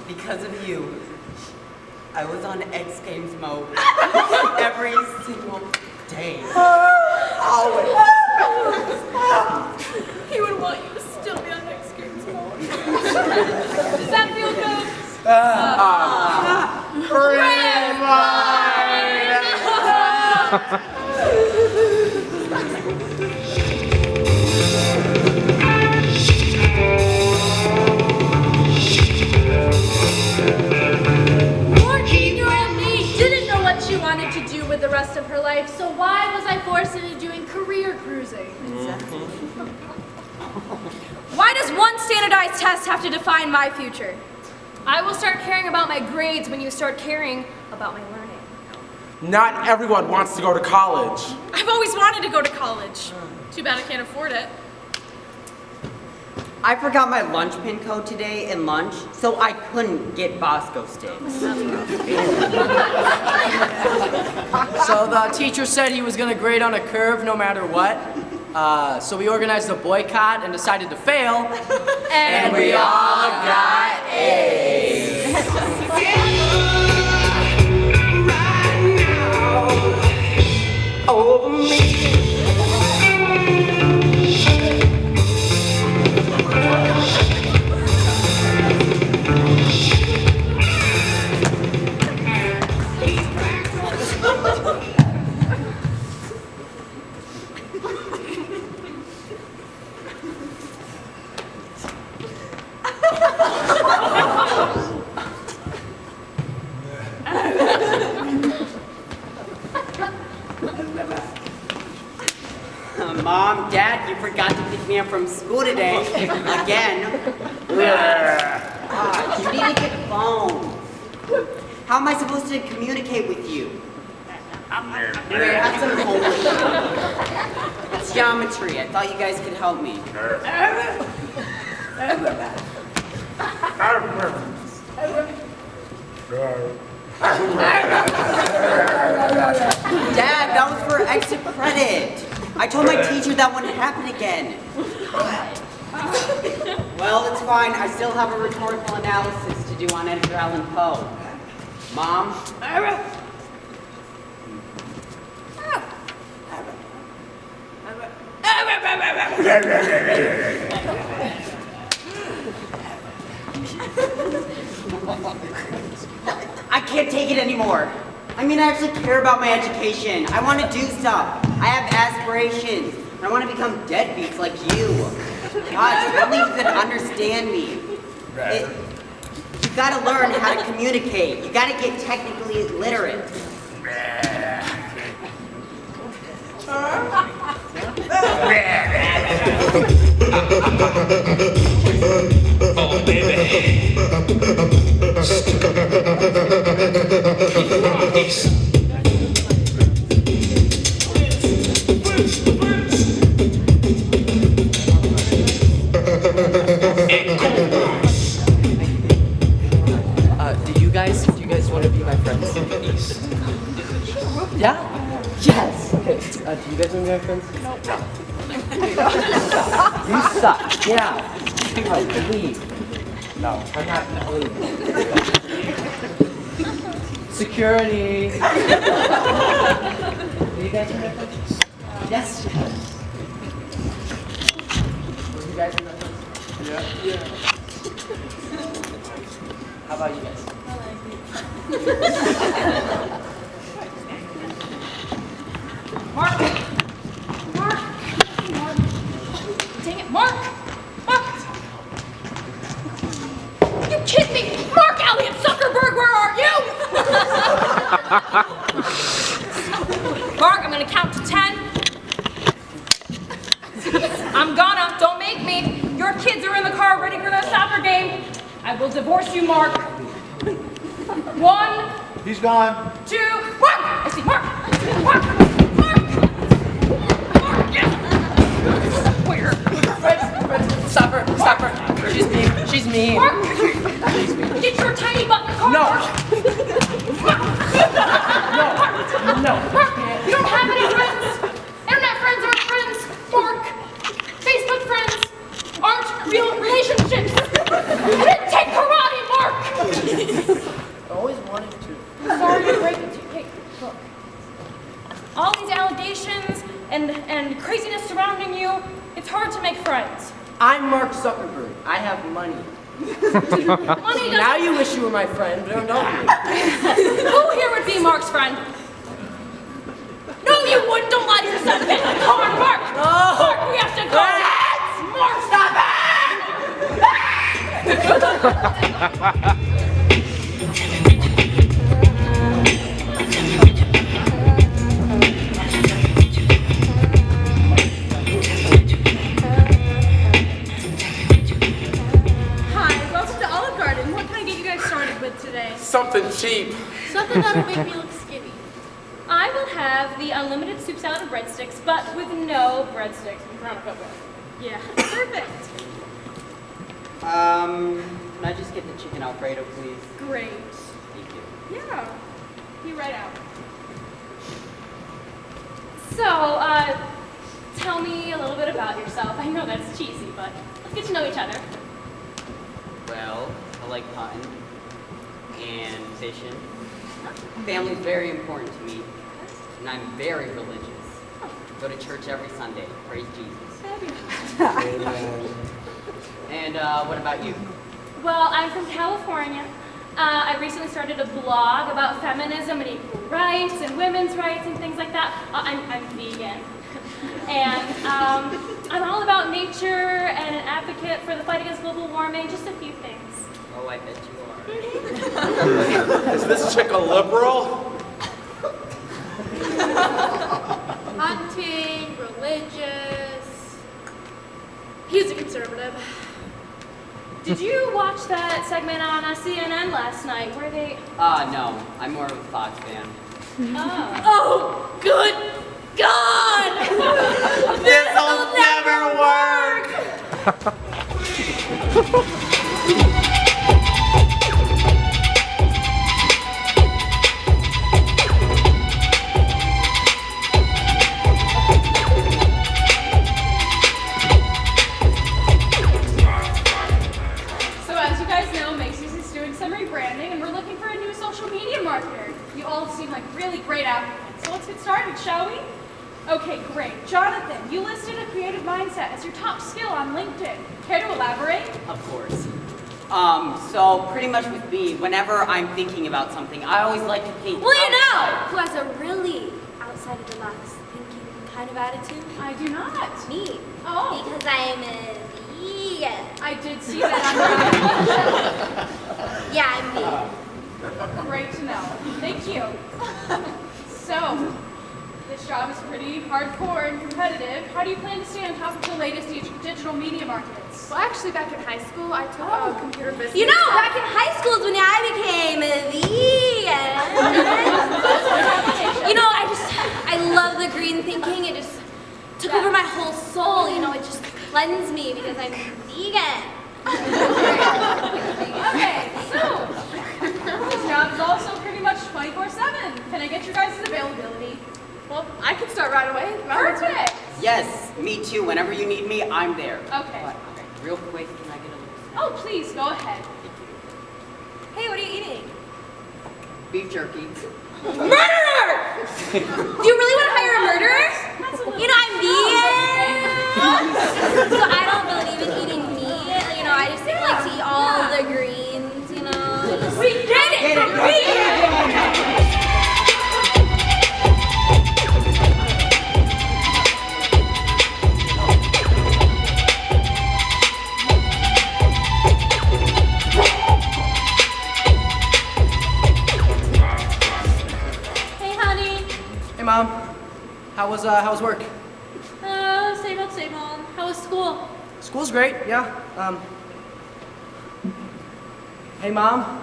Because of you, I was on X Games mode every single day. Always. He would want you to still be on X Games mode. Does that feel good? She wanted to do with the rest of her life, so why was I forced into doing career cruising? Why does one standardized test have to define my future? I will start caring about my grades when you start caring about my learning. Not everyone wants to go to college. I've always wanted to go to college. Too bad I can't afford it. I forgot my lunch pin code today in lunch, so I couldn't get Bosco sticks. So the teacher said he was gonna grade on a curve no matter what. So we organized a boycott and decided to fail. And we all got A's. Over me. Mom, Dad, you forgot to pick me up from school today. Again. You need to get a phone. How am I supposed to communicate with you? Here, have some homework. It's geometry. I thought you guys could help me. Dad, that was for extra credit. I told my teacher that wouldn't happen again. Well, it's fine. I still have a rhetorical analysis to do on Edgar Allan Poe. Mom? I can't take it anymore. I mean, I actually care about my education. I want to do stuff. I have aspirations. I want to become deadbeats like you. Gosh, if only you could understand me. You gotta learn how to communicate. You gotta get technically literate. Oh, baby. Do you guys want to be my friends? Yeah? Yes! Okay, do you guys want to be my friends? No. You suck. Yeah. Leave. No, I'm not leaving. Security. Do you guys want to be my friends? Yes. Will you guys be my friends? Yeah. How about you guys? Mark! Mark! Mark! Dang it, Mark! Mark! You kidding me? Mark Elliott Zuckerberg, where are you? Mark, I'm gonna count to 10. I'm gonna, don't make me. Your kids are in the car ready for their soccer game. I will divorce you, Mark. 1. He's gone. 2. Mark! I see Mark! Mark! Mark! Yes! Where? Friends, stop her, stop her. She's mean, she's mean. Mark! Get your tiny butt in the car! No! Mark! No. Mark! You don't have any friends! Internet friends aren't friends! Mark! Facebook friends aren't real relationships! You didn't take karate, Mark! I always wanted to. I'm sorry to break it to you. Hey, look. All these allegations and craziness surrounding you, it's hard to make friends. I'm Mark Zuckerberg. I have money. Money doesn't... Now you wish you were my friend, but don't you? Who here would be Mark's friend? No, you wouldn't. Don't lie to yourself. Get in the car, Mark. Oh. Mark, we have to go. Mark, stop it! Hi, welcome to Olive Garden. What can I get you guys started with today? Something cheap. Something that'll make me look skinny. I will have the unlimited soup salad and breadsticks, but with no breadsticks. Yeah, perfect. Can I just get the chicken Alfredo, please? Great. Thank you. Yeah. Be right out. So, tell me a little bit about yourself. I know that's cheesy, but let's get to know each other. Well, I like hunting and fishing. Family's very important to me, and I'm very religious. Go to church every Sunday. Praise Jesus. And what about you? Well, I'm from California. I recently started a blog about feminism and equal rights and women's rights and things like that. I'm vegan. And I'm all about nature and an advocate for the fight against global warming, just a few things. Oh, I bet you are. Is this chick a liberal? Hunting, religious. He's a conservative. Did you watch that segment on CNN last night where they... No. I'm more of a Fox fan. Oh, good God! This'll never work! So as you guys know, Macy's is doing some rebranding, and we're looking for a new social media Okay, great. Jonathan, you listed a creative mindset as your top skill on LinkedIn. Care to elaborate? Of course. So pretty much with me, whenever I'm thinking about something, I always like to think Well, you know outside. who has a really outside of the box thinking kind of attitude? I do not. Me. Oh. Because I am a vegan. I did see that on your Yeah, I'm vegan. Great to know. Thank you. So, this job is pretty hardcore and competitive. How do you plan to stay on top of the latest digital media markets? Well, actually, back in high school, I took computer business. You know, back in high school is when I became a vegan. You know, I love the green thinking. It just took over my whole soul. You know, it just cleansed me because I'm vegan. Okay, so, this job is also pretty much 24/7. Can I get your guys' availability? Well, I can start right away. Perfect. Yes, me too. Whenever you need me, I'm there. Okay. But, real quick, can I get a little snack? Oh, please, go ahead. Hey, what are you eating? Beef jerky. Murderer! Do you really want to hire a murderer? You know, I'm vegan. So I don't believe in eating meat. You know, I just like to eat all the greens, you know. We did it! We're vegan! Hey, Mom. How was work? Same old, same old. How was school? School's great, yeah. Hey, Mom.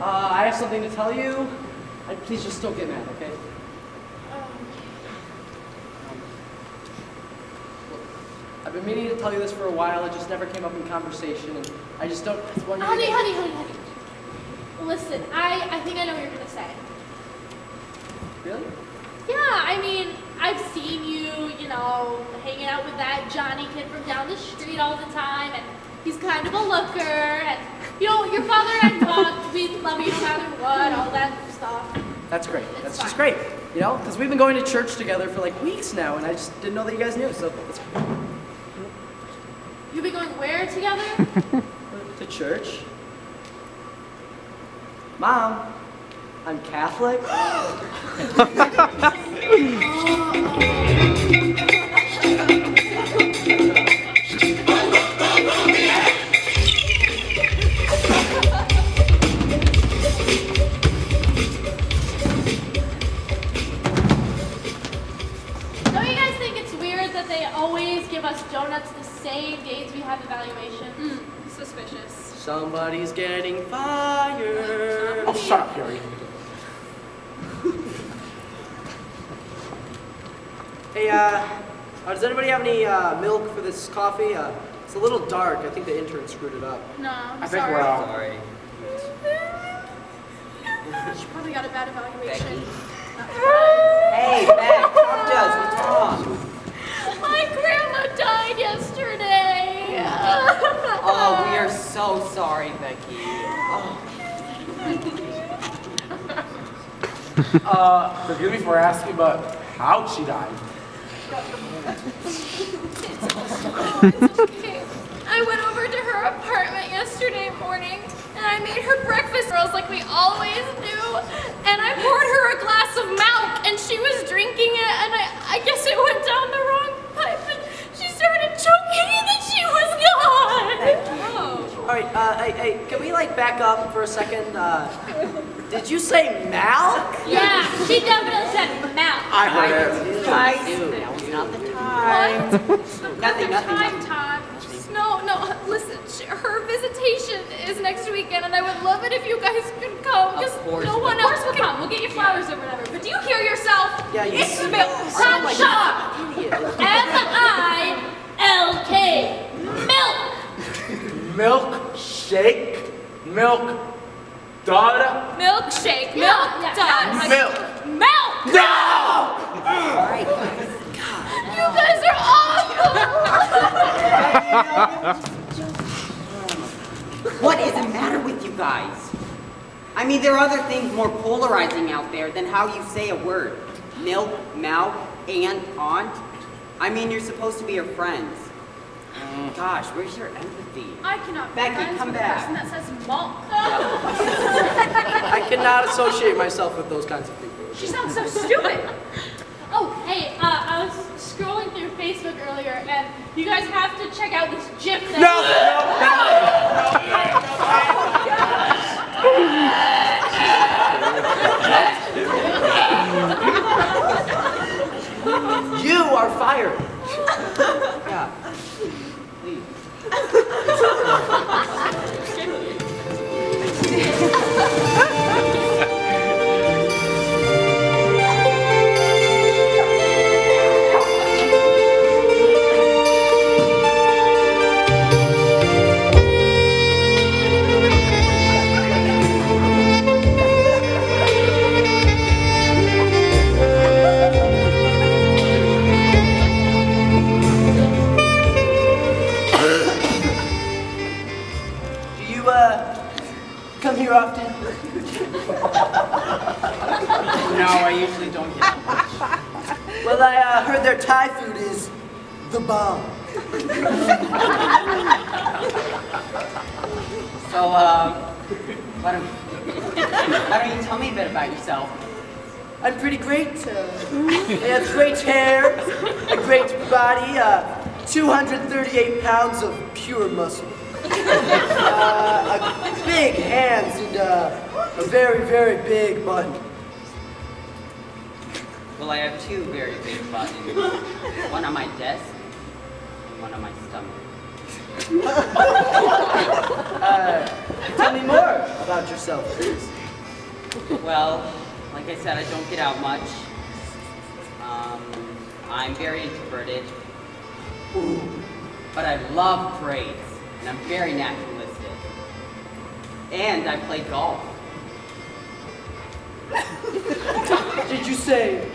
I have something to tell you. Please just don't get mad, okay? I've been meaning to tell you this for a while. It just never came up in conversation, and I just don't. Honey. Listen, I think I know what you're gonna say. Really? Yeah, I mean, I've seen you, you know, hanging out with that Johnny kid from down the street all the time, and he's kind of a looker, and, you know, your father and I talked, we love you no matter what, all that stuff. That's great. It's That's just fine. great. You know, because we've been going to church together for like weeks now, and I just didn't know that you guys knew, so it's You've been going where together? to church. Mom, I'm Catholic. Don't you guys think it's weird that they always give us donuts the same days we have evaluation? Suspicious. Somebody's getting fired. Oh, shut up, Harry. Hey, does anybody have any milk for this coffee? It's a little dark. I think the intern screwed it up. No, I think we're out. Sorry. She probably got a bad evaluation. Hey, Beck, talk to us. What's wrong? My grandma died yesterday. Oh, we are so sorry, Becky. Oh. Forgive me for asking, but how'd she die? It's okay. I went over to her apartment yesterday morning and I made her breakfast rolls like we always do. And I poured her a glass of milk and she was drinking it and I guess it went down the wrong pipe and she started choking and then she was gone. All right, hey, can we like back up for a second? Did you say milk? Yeah, she definitely said milk. I heard it. I do. That was not the time. Nothing. Time. No, listen, her visitation is next weekend and I would love it if you guys could come. Of Just course. no one else will come. We'll get you flowers or whatever. But do you hear yourself? Yeah, you It's see- milk. Shut up. M-I-L-K. Milk. Milk shake, milk dud, Milkshake. Milk. Done. milk. Milk. No! You guys are awful. What is the matter with you guys? I mean, there are other things more polarizing out there than how you say a word. Milk, mouth, and aunt. I mean, you're supposed to be her friends. Gosh, where's your empathy? I cannot be Becky, friends come with back. a person that says malt. I cannot associate myself with those kinds of people. She sounds so stupid. Oh, hey, I was scrolling through Facebook earlier, and you guys have to check out this GIF that... You are fired. Yeah. Please. Do you, come here often? No, I usually don't get out much. Well, I heard their Thai food is the bomb. So, why don't you tell me a bit about yourself? I'm pretty great. I have great hair, a great body, 238 pounds of pure muscle, big hands, and a very, very big butt. Well, I have two very big buttons. One on my desk and one on my stomach. Tell me more about yourself, please. Well, like I said, I don't get out much. I'm very introverted. But I love praise, and I'm very naturalistic. And I play golf. Did you say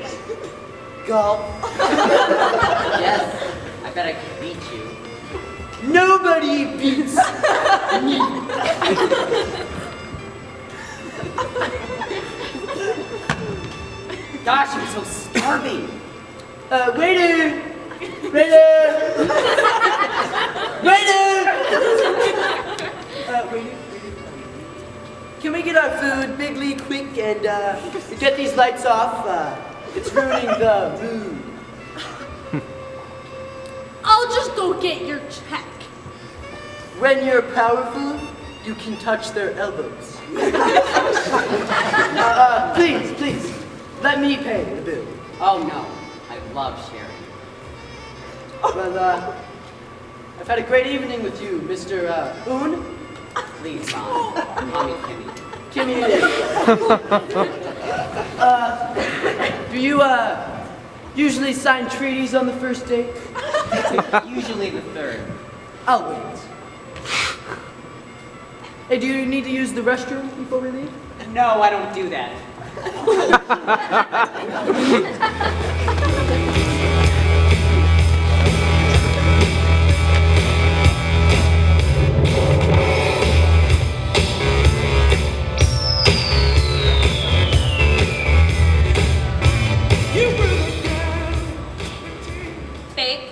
golf? Yes, I bet I could beat you. Nobody beats me. Gosh, I'm so starving. Waiter! Waiter! Waiter! Waiter. Can we get our food bigly quick and get these lights off? It's ruining the mood. I'll just go get your check. When you're powerful, you can touch their elbows. Please, let me pay the bill. Oh no, I love sharing. Well, I've had a great evening with you, Mr. Boone. Please, Mom. Call me Kimmy. Kimmy it is. Do you, usually sign treaties on the first date? Usually the third. I'll wait. Hey, do you need to use the restroom before we leave? No, I don't do that. Fake,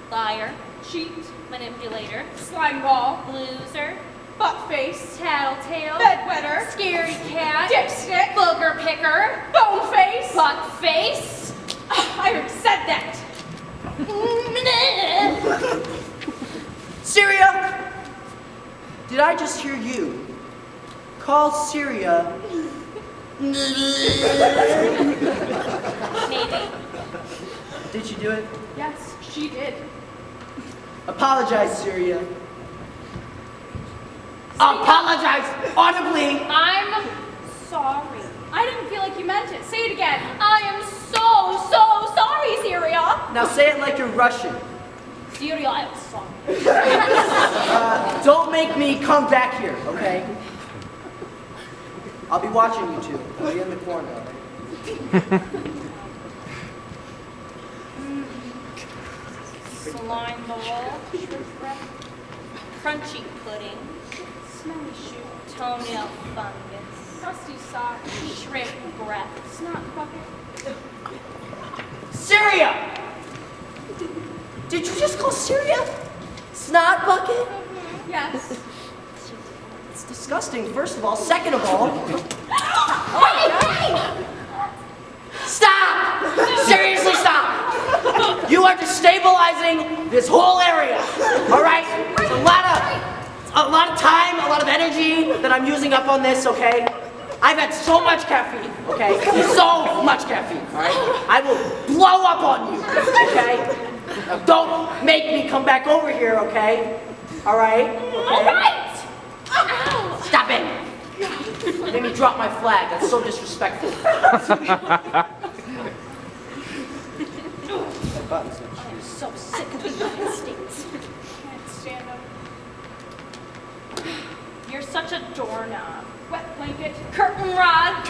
liar, Cheat, manipulator, slime ball, loser, butt face, tattletale, bedwetter, scary cat, dipstick, booger picker, bone face. butt face. I already said that. Syria! Did I just hear you call Syria? Maybe. Did you do it? Yes, she did. Apologize, Syria. Apologize audibly. I'm sorry. I didn't feel like you meant it. Say it again. I am so sorry, Syria. Now say it like you're Russian. Syria, I'm sorry. Don't make me come back here, okay? I'll be watching you two. I'll be in the corner, all right? Slime ball, crunchy pudding, Smelly shoe, toenail fungus, crusty sock, shrimp breath, snot bucket. Syria! Did you just call Syria Snot Bucket? Yes. It's disgusting, first of all. Second of all... Stop! Seriously, stop! You are destabilizing this whole area, all right? It's a lot of time, a lot of energy that I'm using up on this, okay? I've had so much caffeine, okay? So much caffeine, all right? I will blow up on you, okay? Now don't make me come back over here, okay? All right? Okay? All right! Stop it! You made me drop my flag. That's so disrespectful. I'm so sick of the United States. Can't stand them. You're such a doorknob. Wet blanket. Curtain rod.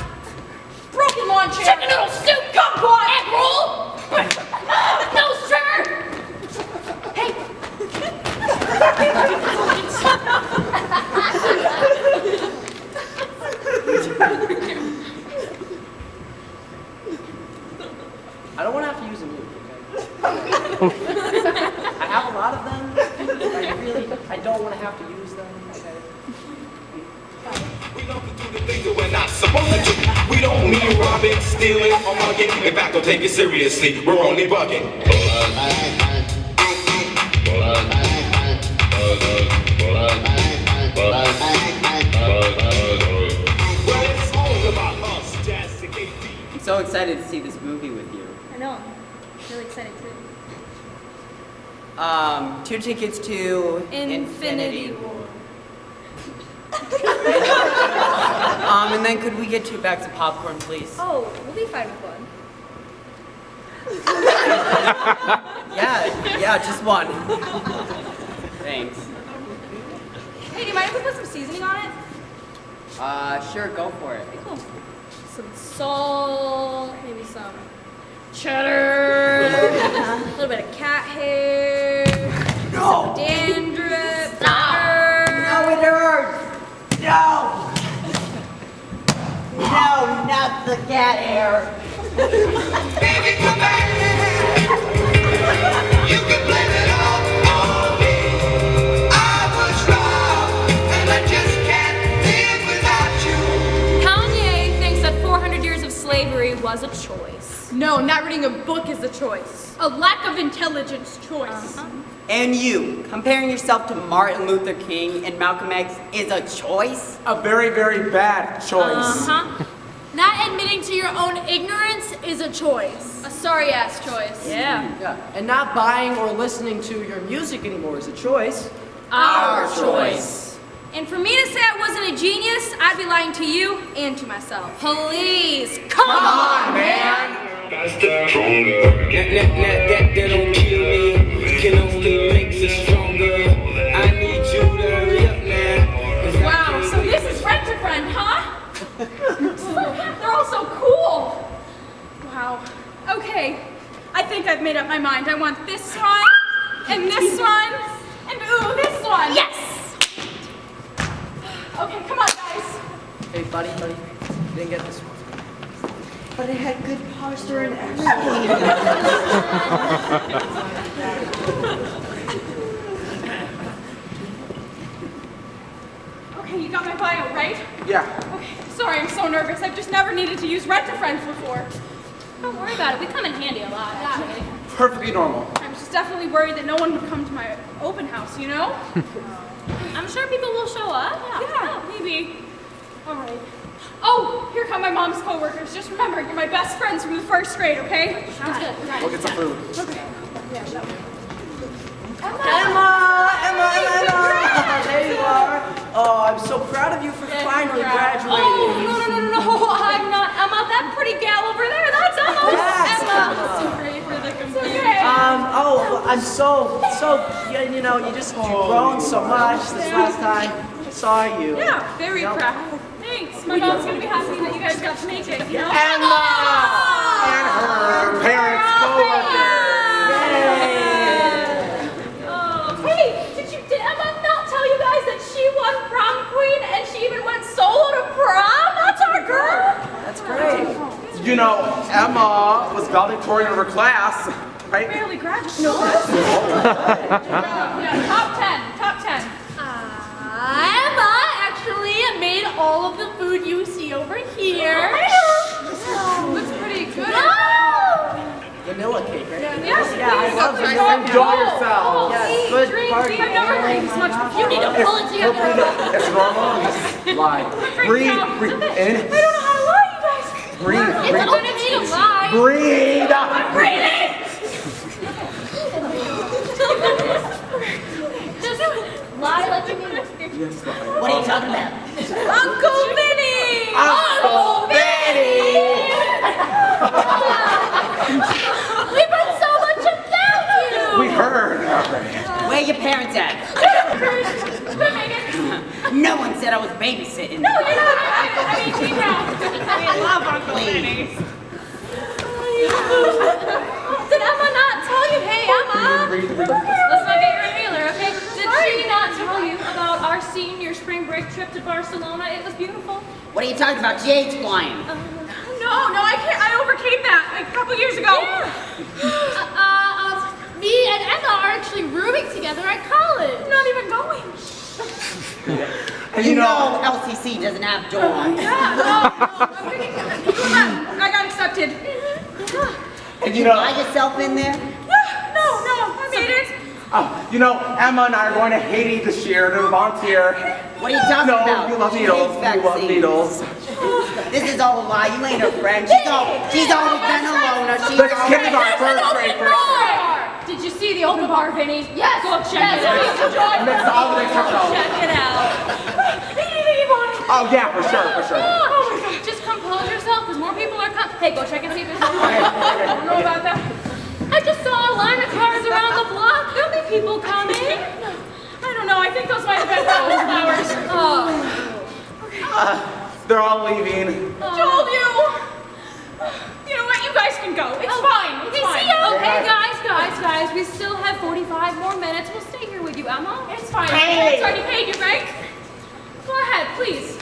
Broken lawn chair. Chicken noodle soup, kumquat, egg roll, nose trimmer. Hey. I don't want to have to use a mute, okay? I have a lot of them. I don't want to have to use them, okay? We love to do the things that we're not supposed to do. We don't mean robbing, stealing, or mugging. In fact, don't take it seriously. We're only bugging. Well, it's all about us, Jazz and KD. I'm so excited to see this movie with you. I know. I'm really excited too. 2 tickets to Infinity War. And then could we get 2 bags of popcorn, please? Oh, we'll be fine with one. Yeah, just one. Thanks. Hey, do you mind if we put some seasoning on it? Sure, go for it. Cool. Some salt, maybe some cheddar, a little bit of cat hair, some dandruff, pepper. No, it hurts! No! No, not the cat hair. Baby, come back. You can blame it all on me. I was wrong, and I just can't live without you. Kanye thinks that 400 years of slavery was a choice. No, not reading a book is a choice. A lack of intelligence choice. And you, comparing yourself to Martin Luther King and Malcolm X is a choice? A very, very bad choice. Not admitting to your own ignorance is a choice. A sorry-ass choice. Yeah. Yeah. And not buying or listening to your music anymore is a choice. Our choice. And for me to say I wasn't a genius, I'd be lying to you and to myself. Please, come on, man! Faster, stronger. That don't kill me, can only make us stronger. I need you to hurry up now. Wow, so this is Rent-A-Friend, huh? They're all so cool. Wow. Okay, I think I've made up my mind. I want this one, and this one, and ooh, this one. Yes! Okay, come on, guys. Hey, buddy, you didn't get this one. But it had good posture and everything. Okay, you got my bio, right? Yeah. Okay, sorry, I'm so nervous. I've just never needed to use Rent-A-Friends before. Don't worry about it. We come in handy a lot, actually. Perfectly normal. I was just definitely worried that no one would come to my open house, you know? I'm sure people will show up. Yeah, maybe. All right. Oh, here come my mom's coworkers. Just remember, you're my best friends from the 1st grade, okay? Sounds good. We'll get some food. Emma! There you are. Oh, I'm so proud of you for finally graduating. Oh, no, I'm not Emma. That pretty gal over there, that's Emma. Yes, Emma. Sorry for the confusion. I'm so, you know, you've grown so much since last time I saw you. Yeah, very proud. Thanks. My mom's gonna be happy that you guys got to make it, you know? Emma! And her parents, Did Emma not tell you guys that she won prom queen and she even went solo to prom? That's our girl. That's great. You know, Emma was valedictorian of her class, right? Barely graduated. No. Top 10. Top 10. Emma actually made all of the food you see over here. Looks pretty good. Vanilla cake, right? Yes, I love please. vanilla. Enjoy yourselves. Yes, good Drink. party. I've never drank this much before. You need to pull it together. It's normal. Lie. Breathe. Breathe. In. I don't know how to lie, you guys. Breathe. It's Breathe. okay to lie. Breathe. Breathing. Just lie like you mean it. Yes, lie. What are you talking about? Uncle Vinny. Uncle Vinny. We've heard so much about you. We heard. Where are your parents at? No one said I was babysitting. No, you're not. I mean, we love Uncle Vinny. Did Emma not tell you? Hey, Emma! Let's not get your inhaler, okay? Did she not tell you about our senior spring break trip to Barcelona? It was beautiful. What are you talking about? She ain't flying. No, I can't. I overcame that like a couple years ago. Me and Emma are actually rooming together at college. Not even going. And you know LCC doesn't have dorms. I got accepted. Did you buy yourself in there? No, I made it. You know, Emma and I are going to Haiti this year to volunteer. What are you talking about? No, you love needles. You love needles. This is all a lie. You ain't her friend. She's always been a loner. Let's kindergarten, first grade, Did you see the open bar, Vinny? Yes. Go check it out. Mix all the mixed up. Check it out. Oh yeah, for sure. Oh my God. Just compose yourself, because more people are coming. Hey, go check and see if there's more. I don't know about that. I just saw a line of cars around the block. There'll be people coming. I don't know. I think those might have been flowers. They're all leaving. Told you. You know what? You guys can go. It's fine. It's fine. See ya. Okay, guys. We still have 45 more minutes. We'll stay here with you, Emma. It's fine. Hey. It's already paid you, right? Go ahead, please.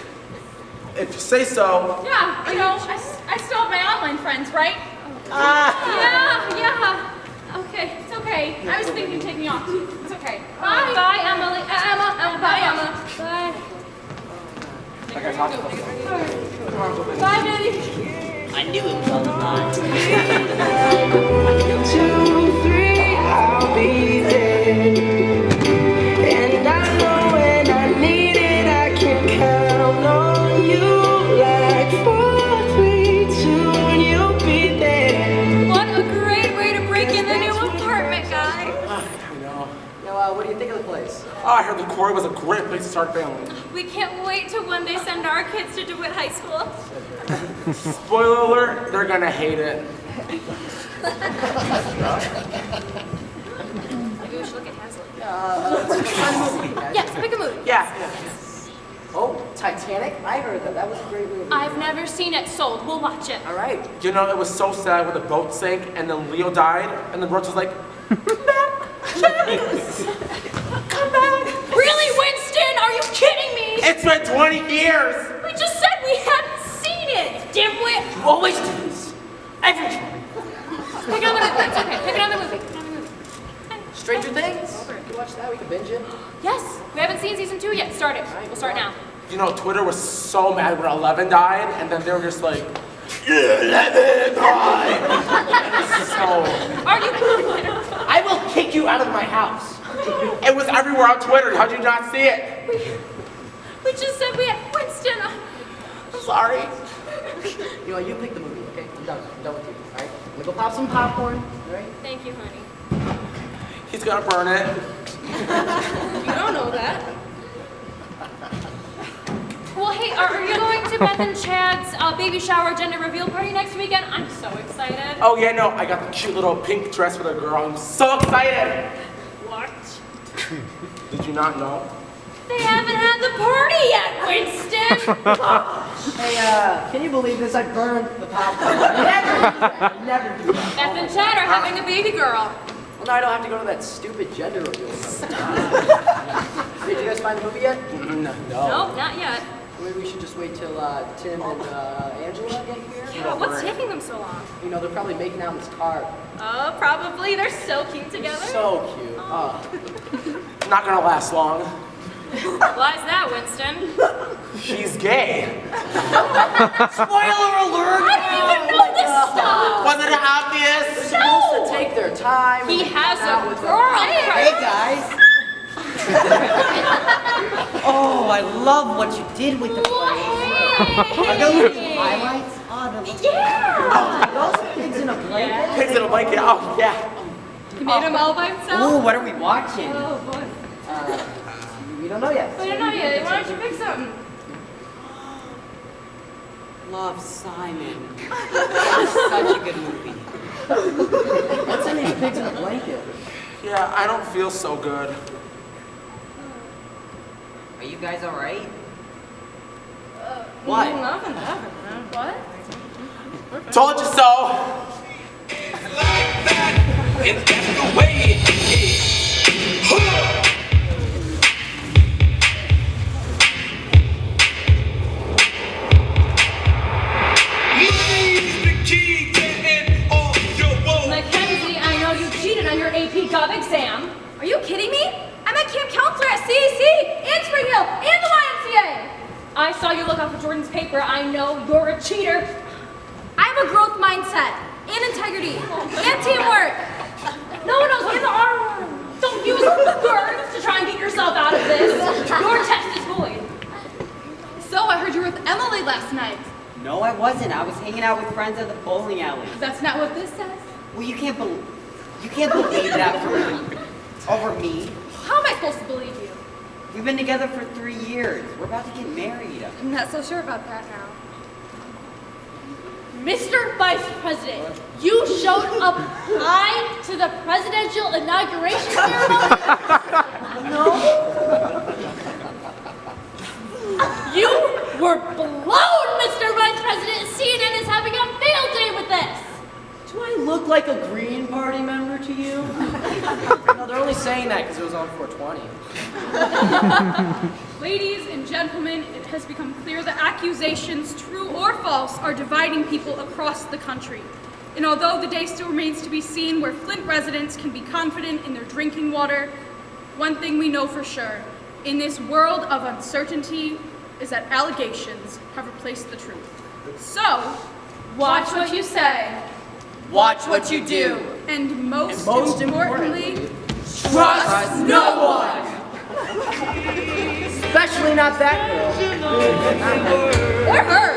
If you say so. Yeah, you know, I still have my online friends, right? Yeah. Okay. It's okay. I was thinking taking off. It's okay. Bye. Bye, Emily. Emma. Bye, Emma. Bye. Bye, Vinny. I knew it was on the line. 2, 3, I'll be there. And I know when I need it, I can count on you. Like 4, 3, 2, and you'll be there. What a great way to break in the new apartment, guys. I know. Now, what do you think of the place? Oh, I heard the Croley was a great place to start a family. We can't wait to one day send our kids to DeWitt High School. Spoiler alert, they're gonna hate it. Maybe we should look at Haslett. Let's find a movie. Yes, pick a movie. Yeah. Oh, Titanic? I heard that. That was a great movie. I've never seen it. Sold. We'll watch it. All right. You know, it was so sad when the boat sank and then Leo died and then Roach was like, come back. Really, Winston? Are you kidding me? It's been 20 years. We just said we hadn't seen it, dimwit. Always do this. Every time. Pick another movie. It's okay. Pick another movie. Stranger Things. You watch that? We can binge it. Yes. We haven't seen season 2 yet. Start it. We'll start now. You know, Twitter was so mad when 11 died and then they were just like, 11 died. So, Are you? I will kick you out of my house. it was everywhere on Twitter. How'd you not see it? We just said we had Winston. I'm sorry. You know, you pick the movie, okay? I'm done with you, all right? I'm gonna go pop some popcorn, all right? Thank you, honey. He's gonna burn it. You don't know that. Well, hey, are you going to Beth and Chad's baby shower gender reveal party next weekend? I'm so excited. Oh yeah, no, I got the cute little pink dress for the girl. I'm so excited. What? Did you not know? They haven't had the party yet, Winston. Hey, can you believe this? I burned the popcorn. Never do that. Beth and Chad are having a baby girl. Well, now I don't have to go to that stupid gender reveal. Did you guys find the movie yet? No. Nope, not yet. Maybe we should just wait till Tim and Angela get here. Yeah, what's taking them so long? You know, they're probably making out in this car. Oh, probably. They're so cute together. So cute. Not gonna last long. Why is that, Winston? She's gay. Spoiler alert! I didn't even know this stuff! Wasn't it obvious? They're supposed to take their time. He and has hang out a with girlfriend! Hey guys! Oh, I love what you did with the place. Are those highlights? Oh, those pigs in a blanket? Pigs in a blanket. Oh, yeah. He made him all by himself? Ooh, what are we watching? Oh, boy. We don't know yet. We don't know yet. Why don't you pick something? Love, Simon. Such a good movie. What's in these pigs in a blanket? Yeah, I don't feel so good. Are you guys alright? What? Nothing. What? Told you so. Like that, and that's the way it is. Huh. Money's the key to end all your woes. Mackenzie, I know you cheated on your AP Gov exam. Are you kidding me? I'm a camp counselor at CAC and Spring Hill and the YMCA. I saw you look off of Jordan's paper. I know you're a cheater. I have a growth mindset and integrity and teamwork. No one knows in the R. Don't use words to try and get yourself out of this. Your test is void. So I heard you were with Emily last night. No, I wasn't. I was hanging out with friends at the bowling alley. That's not what this says. Well, you can't believe that over me. How am I supposed to believe you? We've been together for 3 years. We're about to get married. I'm not so sure about that now. Mr. Vice President, you showed up high to the presidential inauguration ceremony? No. You were blown, Mr. Vice President. CNN is having a field day with this. Do I look like a Green Party member to you? No, they're only saying that because it was on 420. Ladies and gentlemen, it has become clear that accusations, true or false, are dividing people across the country. And although the day still remains to be seen where Flint residents can be confident in their drinking water, one thing we know for sure, in this world of uncertainty, is that allegations have replaced the truth. So, Watch what you say. Watch what you do. and most importantly, trust no one! Especially not that girl. or her.